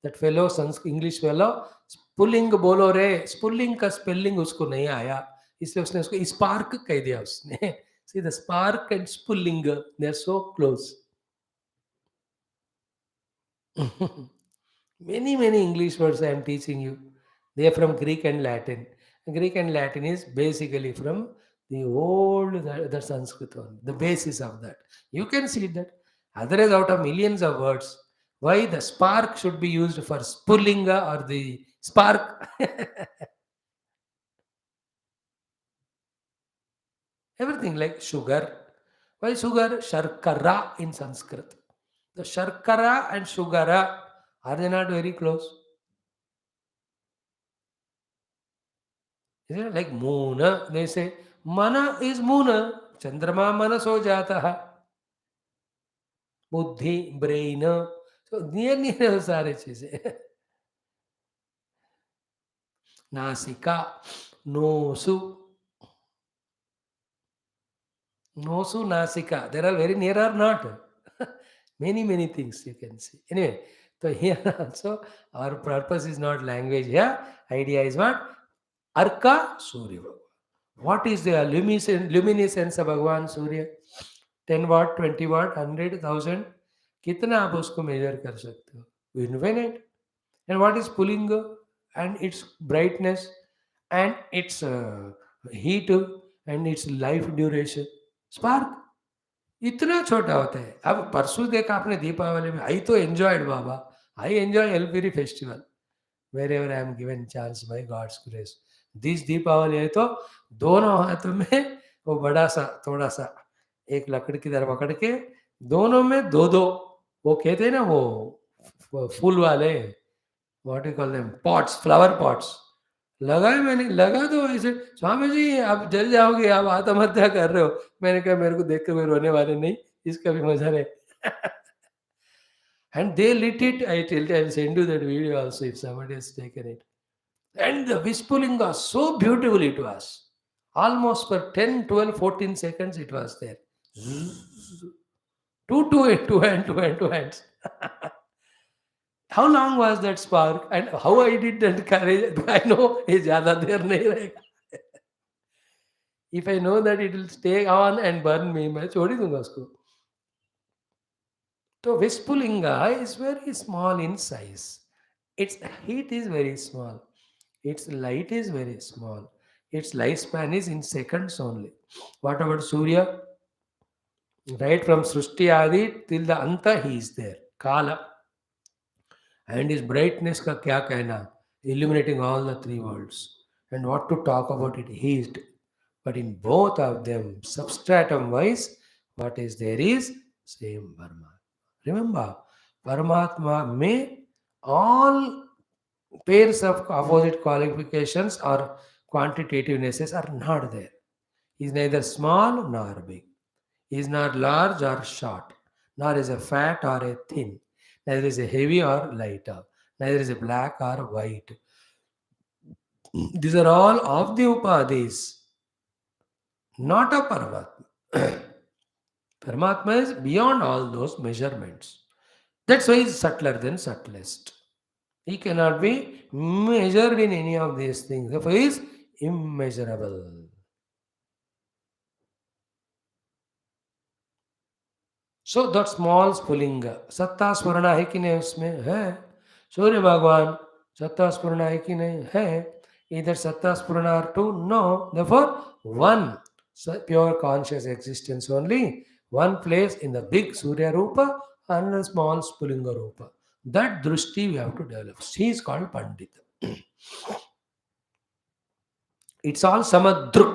Speaker 1: That fellow, English fellow, Spulling बोलो रे, Spulling का spelling उसको नहीं आया, इसलिए उसने उसको spark कह दिया उसने. See the spark and Spulling, they are so close. Many English words I am teaching you. They are from Greek and Latin. Greek and Latin is basically from the old the Sanskrit one, the basis of that. You can see that. Otherwise, out of millions of words, why the spark should be used for Spullinga or the spark? Everything like sugar. Why sugar? Sharkara in Sanskrit. The Sharkara and Sugara, are they not very close? Isn't it like Moona? They say Mana is Moona. Chandrama Manaso Jataha. Buddhi, brain. So near सारे चीजें. Nasika, Nosu, Nosu, Nasika. They are very near or not? Many things you can see. Anyway, so here also our purpose is not language here. Idea is what? Arka Surya. What is the luminescence of Bhagwan Surya? 10 watt, 20 watt, 100, 1000. कितना आप उसको major कर सकते हो? Infinite. And what is Pulinga? And its brightness and its heat and its life duration. Spark. इतना छोटा होता है. अब परसों देखा आपने दीपावली में. I तो enjoyed Baba. I enjoy Elpiri festival. Wherever I am given chance by God's grace. This Deepawali है तो दोनों हाथों में वो बड़ा सा थोड़ा सा एक लकड़ी की तरह पकड़ के दोनों में दो दो वो कहते हैं ना वो फूल वाले what you call them pots flower pots लगाए मैंने लगा तो ऐसे स्वामी जी आप जल जाओगे आप आत्महत्या कर रहे हो मैंने कहा मेरे को देख के मैं रोने वाले नहीं इसका भी मजा है and they lit it I'll send you that video also if somebody has taken it and the Vispulinga so beautifully it was almost for 10 12 14 seconds it was there Zzz. Two hands how long was that spark and how I did that courage I know ये ज़्यादा देर नहीं रहेगा if I know that it will stay on and burn me मैं छोड़ ही दूंगा उसको तो Vispulinga is very small in size its heat is very small its light is very small its lifespan is in seconds only what about Surya right from Srushti Adi till the Anta he is there Kala and his brightness ka kya कहना illuminating all the three worlds and what to talk about it heat but in both of them substratum wise what is there is same Brahma remember Paramatma may all pairs of opposite qualifications or quantitativenesses are not there he is neither small nor big he is not large or short nor is a fat or a thin neither is a heavy or lighter, neither is a black or white. These are all of the Upadis, not of Paramatma. Paramatma is beyond all those measurements. That's why he is subtler than subtlest. He cannot be measured in any of these things. Therefore, he is immeasurable. So that small Spulinga, Satta Swarna है कि नहीं उसमें है सूर्य भगवान सत्ता स्फुरना है कि नहीं है either satta spurana or two no therefore one pure conscious existence only one place in the big surya rupa and a small spulinga rupa that drushti we have to develop she is called pandita it's all samadruk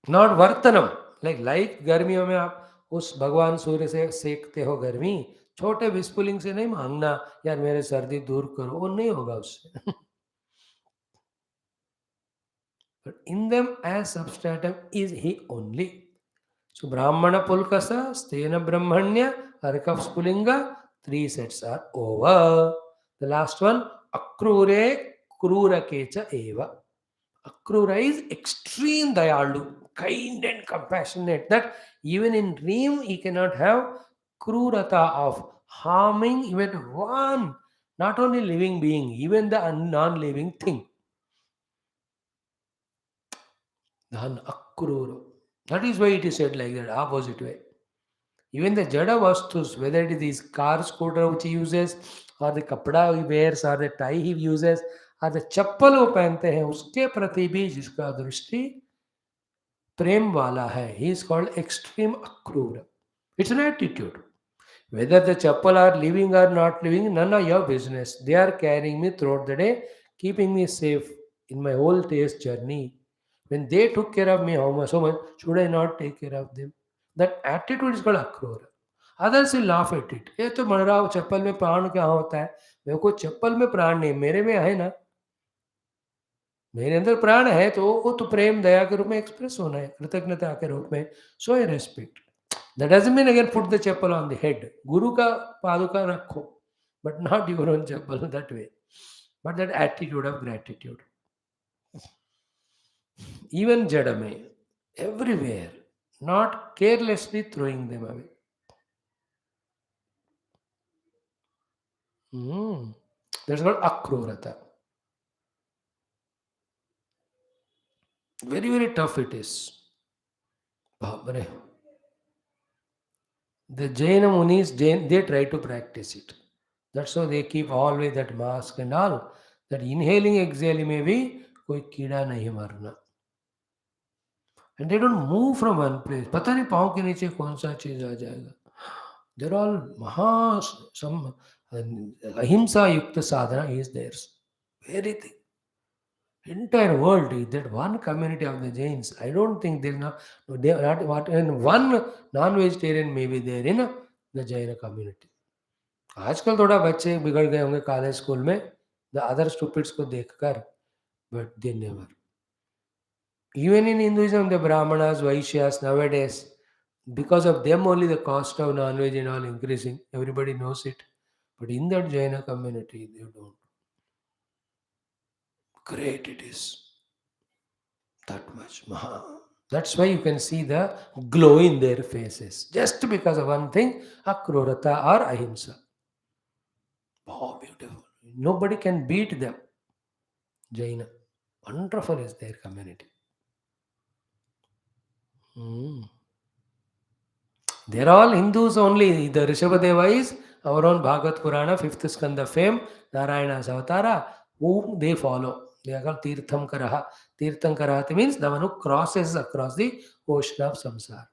Speaker 1: not vartanam like गर्मियों में आप उस भगवान सूर्य से सेकते हो गर्मी छोटे विस्पुलिंग से नहीं मांगना यार मेरे सर्दी दूर करो वो नहीं होगा उससे but in them as substratum is he only so brahmana pulkasa stena brahmanya arkav spulinga 3 sets are over the last one akrure krurakecha eva akrura is extreme dayalu kind and compassionate that even in dream he cannot have krurata of harming even one not only living being even the non-living thing Dhan akrura. That is why it is said like that, opposite way. Even the jada vastus, whether it is car scooter which he uses, or the kapda he wears, or the tie he uses, or the chappal वो पहनते हैं उसके प्रति भी जिसका दृष्टि प्रेम वाला है he is called extreme akrura. It's an attitude. Whether the chappal are living or not living, none of your business. They are carrying me throughout the day, keeping me safe in my whole day's journey. When they took care of me, how much, so much should I not take care of them? That attitude is called akrura. Others will laugh at it. ये तो मर रहा हो चप्पल में प्राण क्या होता है? मेरे को चप्पल में प्राण नहीं, मेरे में है ना, मेरे अंदर प्राण है, तो वो तो प्रेम दया के रूप में एक्सप्रेस होना है, कृतज्ञता के रूप में. So I respect. That doesn't mean again put the chappal on the head. गुरु का पादुका रखो, but not your own chappal that way. But that attitude of gratitude. Even Jadame, everywhere, not carelessly throwing them away. Hmm. That's called akrurata. Very, very tough it is. Babare. The Jaina Munis, they try to practice it. That's how they keep always that mask and all. That inhaling, exhaling में भी कोई कीड़ा नहीं मरना. And they don't move from one place. पता नहीं पाँव के नीचे कौन सा चीज आ जाएगा. They're all Maha, some ahimsa yukta sadhana is theirs. Very thing. Entire world is that one community of the Jains. I don't think there's not, they are not what, and one non-vegetarian may be there in the Jaina community. आजकल थोड़ा बच्चे बिगड़ गए होंगे college school में the other stupids को देखकर, but they never. Even in Hinduism, the Brahmanas, Vaishyas nowadays, because of them only the cost of non-veg and all increasing. Everybody knows it. But in that Jaina community, they don't. Great it is. That much. Maha. That's why you can see the glow in their faces. Just because of one thing, akrurata or ahimsa. Oh, beautiful. Nobody can beat them. Jaina. Wonderful is their community. They're all Hindus only. The Rishabhadeva is our own Bhagavat Purana, 5th Skanda fame, Narayana's avatara, whom they follow. They are called Tirtham Karaha. Tirtham Karahati means the one who crosses across the ocean of samsara.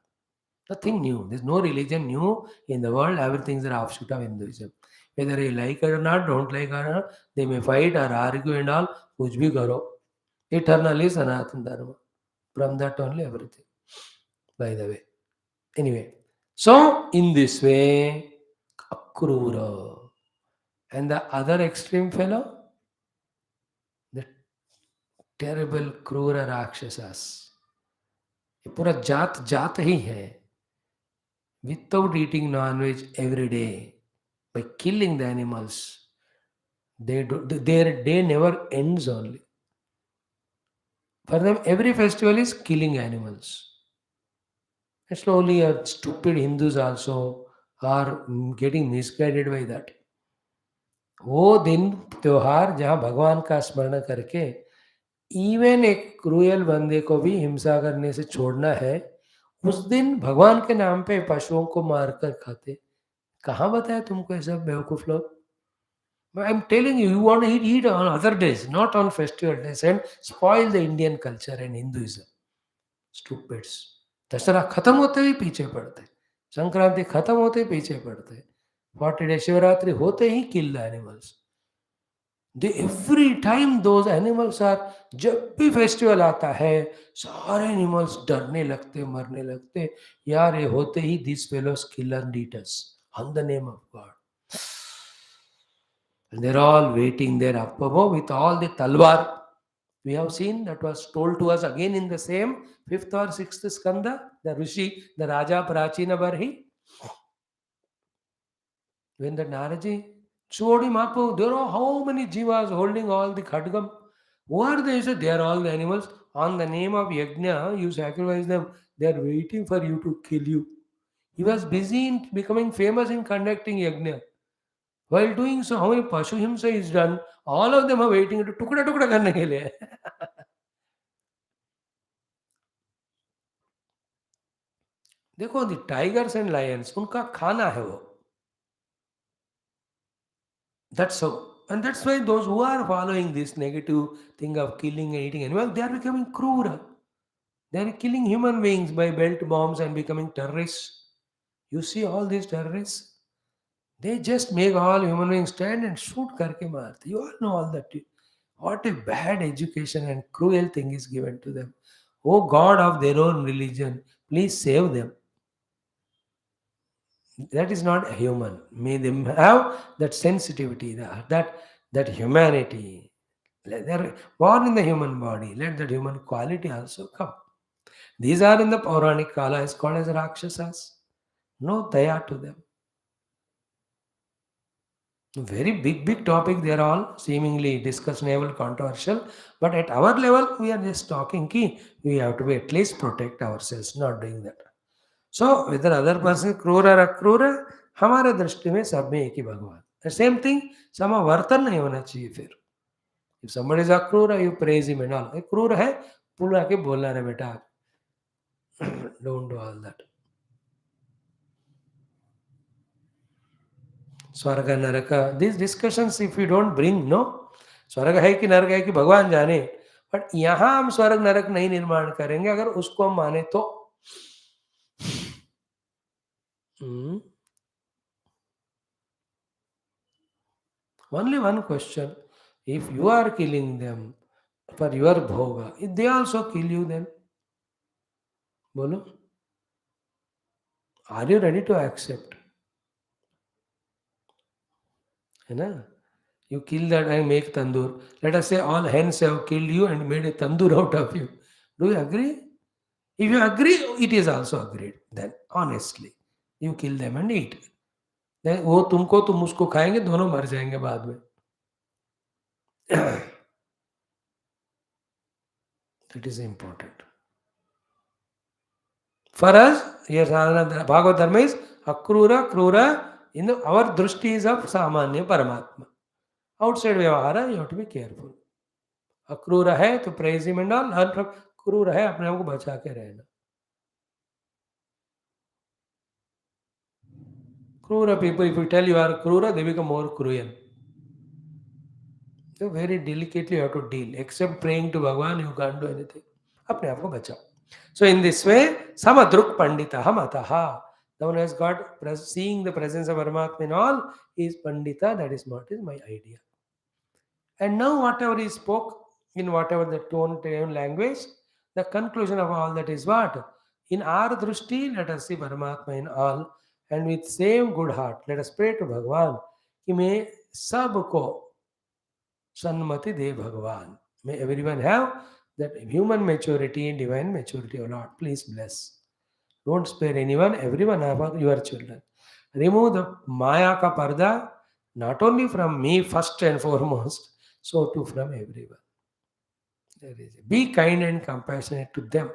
Speaker 1: Nothing new. There's no religion new in the world. Everything is an offshoot of Hinduism. Whether you like it or not, don't like it or not, they may fight or argue and all, kuch bhi karo. Eternal is Sanatana Dharma. From that only everything. By the way. Anyway, so in this way, Akrura. And the other extreme fellow, the terrible Krura Rakshasas. ये पूरा जात जात ही है. Without eating non-veg every day, by killing the animals, their day never ends only. For them, every festival is killing animals. And slowly, stupid Hindus also are getting misguided by that. वो दिन त्योहार जहाँ भगवान का स्मरण करके even एक cruel बंदे को भी हिंसा करने से छोड़ना है, उस दिन भगवान के नाम पे पशुओं को मारकर खाते. कहाँ बताया तुमको ये सब बेवकूफ लोग? I am telling you, you want to eat on other days, not on festival days and spoil the Indian culture and Hinduism. Stupids. Dussehra खत्म होते ही पीछे पड़ते, संक्रांति खत्म होते ही पीछे पड़ते, 40 डे शिवरात्रि होते ही kill the animals. They every time those animals are, जब भी फेस्टिवल आता है सारे एनिमल्स डरने लगते, मरने लगते. यार ये होते ही this fellows kill and eat us on the name of God. And they're all waiting there up above with all the talwar. We have seen that was told to us again in the same 5th or 6th skanda, the Rishi, the Raja Prachina Barhi. When the Naraji showed him up, there are how many jivas holding all the khadgam. Who are they? He said, they are all the animals. On the name of Yajna, you sacrifice them. They are waiting for you to kill you. He was busy in becoming famous in conducting Yajna. While doing so, how many Pashu Himsa is done? All of them are waiting to टुकड़ा टुकड़ा करने के लिए. देखो the tigers and lions, उनका खाना है वो. That's how. And that's why those who are following this negative thing of killing and eating animals, they are becoming cruel. They are killing human beings by belt bombs and becoming terrorists. You see all these terrorists? They just make all human beings stand and shoot karke maarte. You all know all that. What a bad education and cruel thing is given to them. Oh God of their own religion, please save them. That is not human. May them have that sensitivity, that humanity. They're born in the human body. Let that human quality also come. These are in the Puranic Kala is called as Rakshasas. No daya to them. Very big topic. They are all seemingly discussionable, controversial. But at our level, we are just talking ki we have to be at least protect ourselves, not doing that. So whether other person क्रूर or Akrur है, हमारे दृष्टि में सब में एक ही भगवान. The same thing, समावर्तन नहीं होना चाहिए फिर. If somebody is Akrur, you praise him and all. क्रूर है, पुल आके बोलना रे बेटा. Don't do all that. स्वर्ग नरक, these discussions if you don't bring, no, स्वर्ग है कि नरक है कि भगवान जाने. बट यहाँ हम स्वर्ग नरक नहीं निर्माण करेंगे अगर उसको हम माने तो. Only one question. If you are killing them for your bhoga, if they also kill you then? Bolo? Are you ready to accept? है ना? You kill that and make tandoor. Let us say all hens have killed you and made a tandoor out of you. Do you agree? If you agree, it is also agreed. Then honestly, you kill them and eat. Then वो तुमको तुम उसको खाएंगे, दोनों मर जाएंगे बाद में. That is important. For us, yes, Bhagavad Dharma is akrura, krura, our drushti is of samanya paramatma. Outside vyavahara, you have to be careful. Akrur है तो praise him and all, और क्रूर है अपने आप को बचा के रहना. क्रूर people, if you tell you are क्रूर, they become more cruel. So very delicately you have to deal. Except praying to Bhagavan, you can't do anything. अपने आप को बचाओ. So in this way, samadruk pandita hamataha. The one who has got seeing the presence of Paramatma in all is pandita. That is what is my idea. And now whatever he spoke in whatever the tone language, the conclusion of all that is what? In our drushti, let us see Paramatma in all. And with same good heart, let us pray to Bhagavan कि मैं सबको सन्मति दे भगवान. May everyone have that human maturity, divine maturity. O Lord, please bless. Don't spare anyone, everyone are your children. Remove the Maya ka parda, not only from me first and foremost, so too from everyone. Be kind and compassionate to them.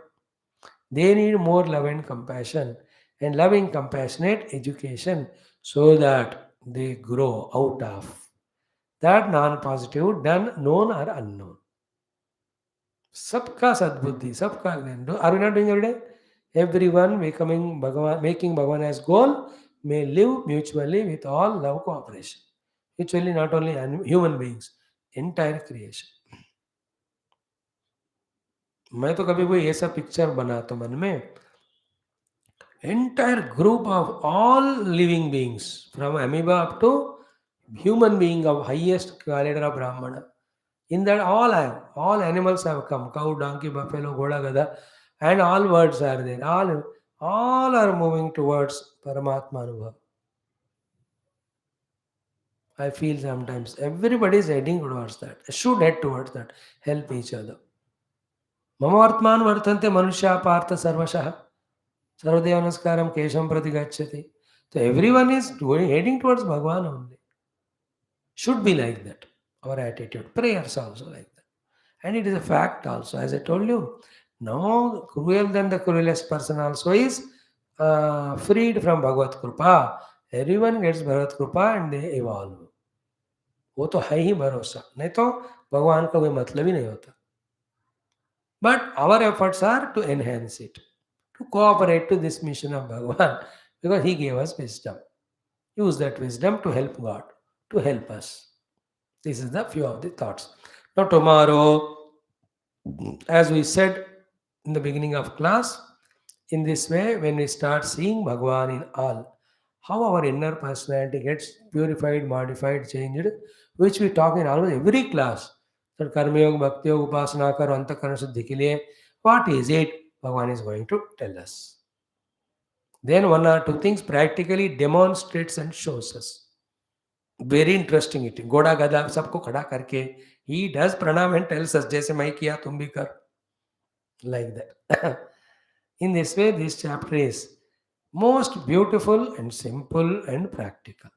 Speaker 1: They need more love and compassion, and loving, compassionate education so that they grow out of that non-positive, done, known or unknown. सबका सद्बुद्धि, सबका ज्ञान. Are we not doing every day? Everyone becoming Bhagavan, making Bhagavan as goal, may live mutually with all love cooperation. Mutually, not only human beings, entire creation. मैं तो कभी कोई ऐसा picture बनाता मन में, entire group of all living beings, from amoeba up to human being of highest caliber of Brahmana. In that all animals have come, cow, donkey, buffalo, ghoda, gada, and all words are there. All are moving towards Paramatma Anubhav. I feel sometimes everybody is heading towards that. Should head towards that. Help each other. Mama Vartman Vartante Manusha Partha Sarvashaha. Sarvadeva Namaskaram Kesham Prati Gacchati. So everyone is heading towards Bhagavan only. Should be like that. Our attitude. Prayers also like that. And it is a fact also. As I told you, no cruel than the cruelest person also is freed from Bhagavad Krupa. Everyone gets Bhagavad Krupa and they evolve. वो तो है ही भरोसा, नहीं तो भगवान का कोई मतलब ही नहीं होता. But our efforts are to enhance it, to cooperate to this mission of Bhagavan, because he gave us wisdom. Use that wisdom to help God, to help us. This is the few of the thoughts. Now tomorrow, as we said in the beginning of class, in this way, when we start seeing Bhagavan in all, how our inner personality gets purified, modified, changed, which we talk in almost every class. That कर्म योग, भक्ति योग, उपासना करो अंतःकरण शुद्धि के लिए, What is it? Bhagavan is going to tell us. Then one or two things practically demonstrates and shows us. Very interesting it. Goda gada sabko khada karke he does pranam and tells us, जैसे मैं किया तुम भी कर. Like that. In this way, this chapter is most beautiful and simple and practical.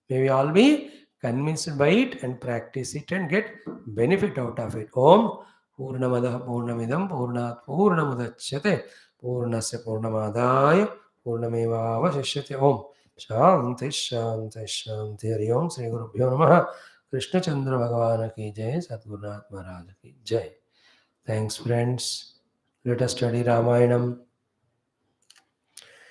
Speaker 1: May we all be convinced by it and practice it and get benefit out of it. Om Purnamada Purnamidam Purnat Purnamudachyate Purnasya Purnamadaya Purnameva Vashishyate Om Shanti Shanti Shanti Hari Om Sri Guru Bhyo Namaha Krishna Chandra Bhagavana ki Jai Sadgurunath Maharaj ki Jai. Thanks friends. Let us study Ramayanam.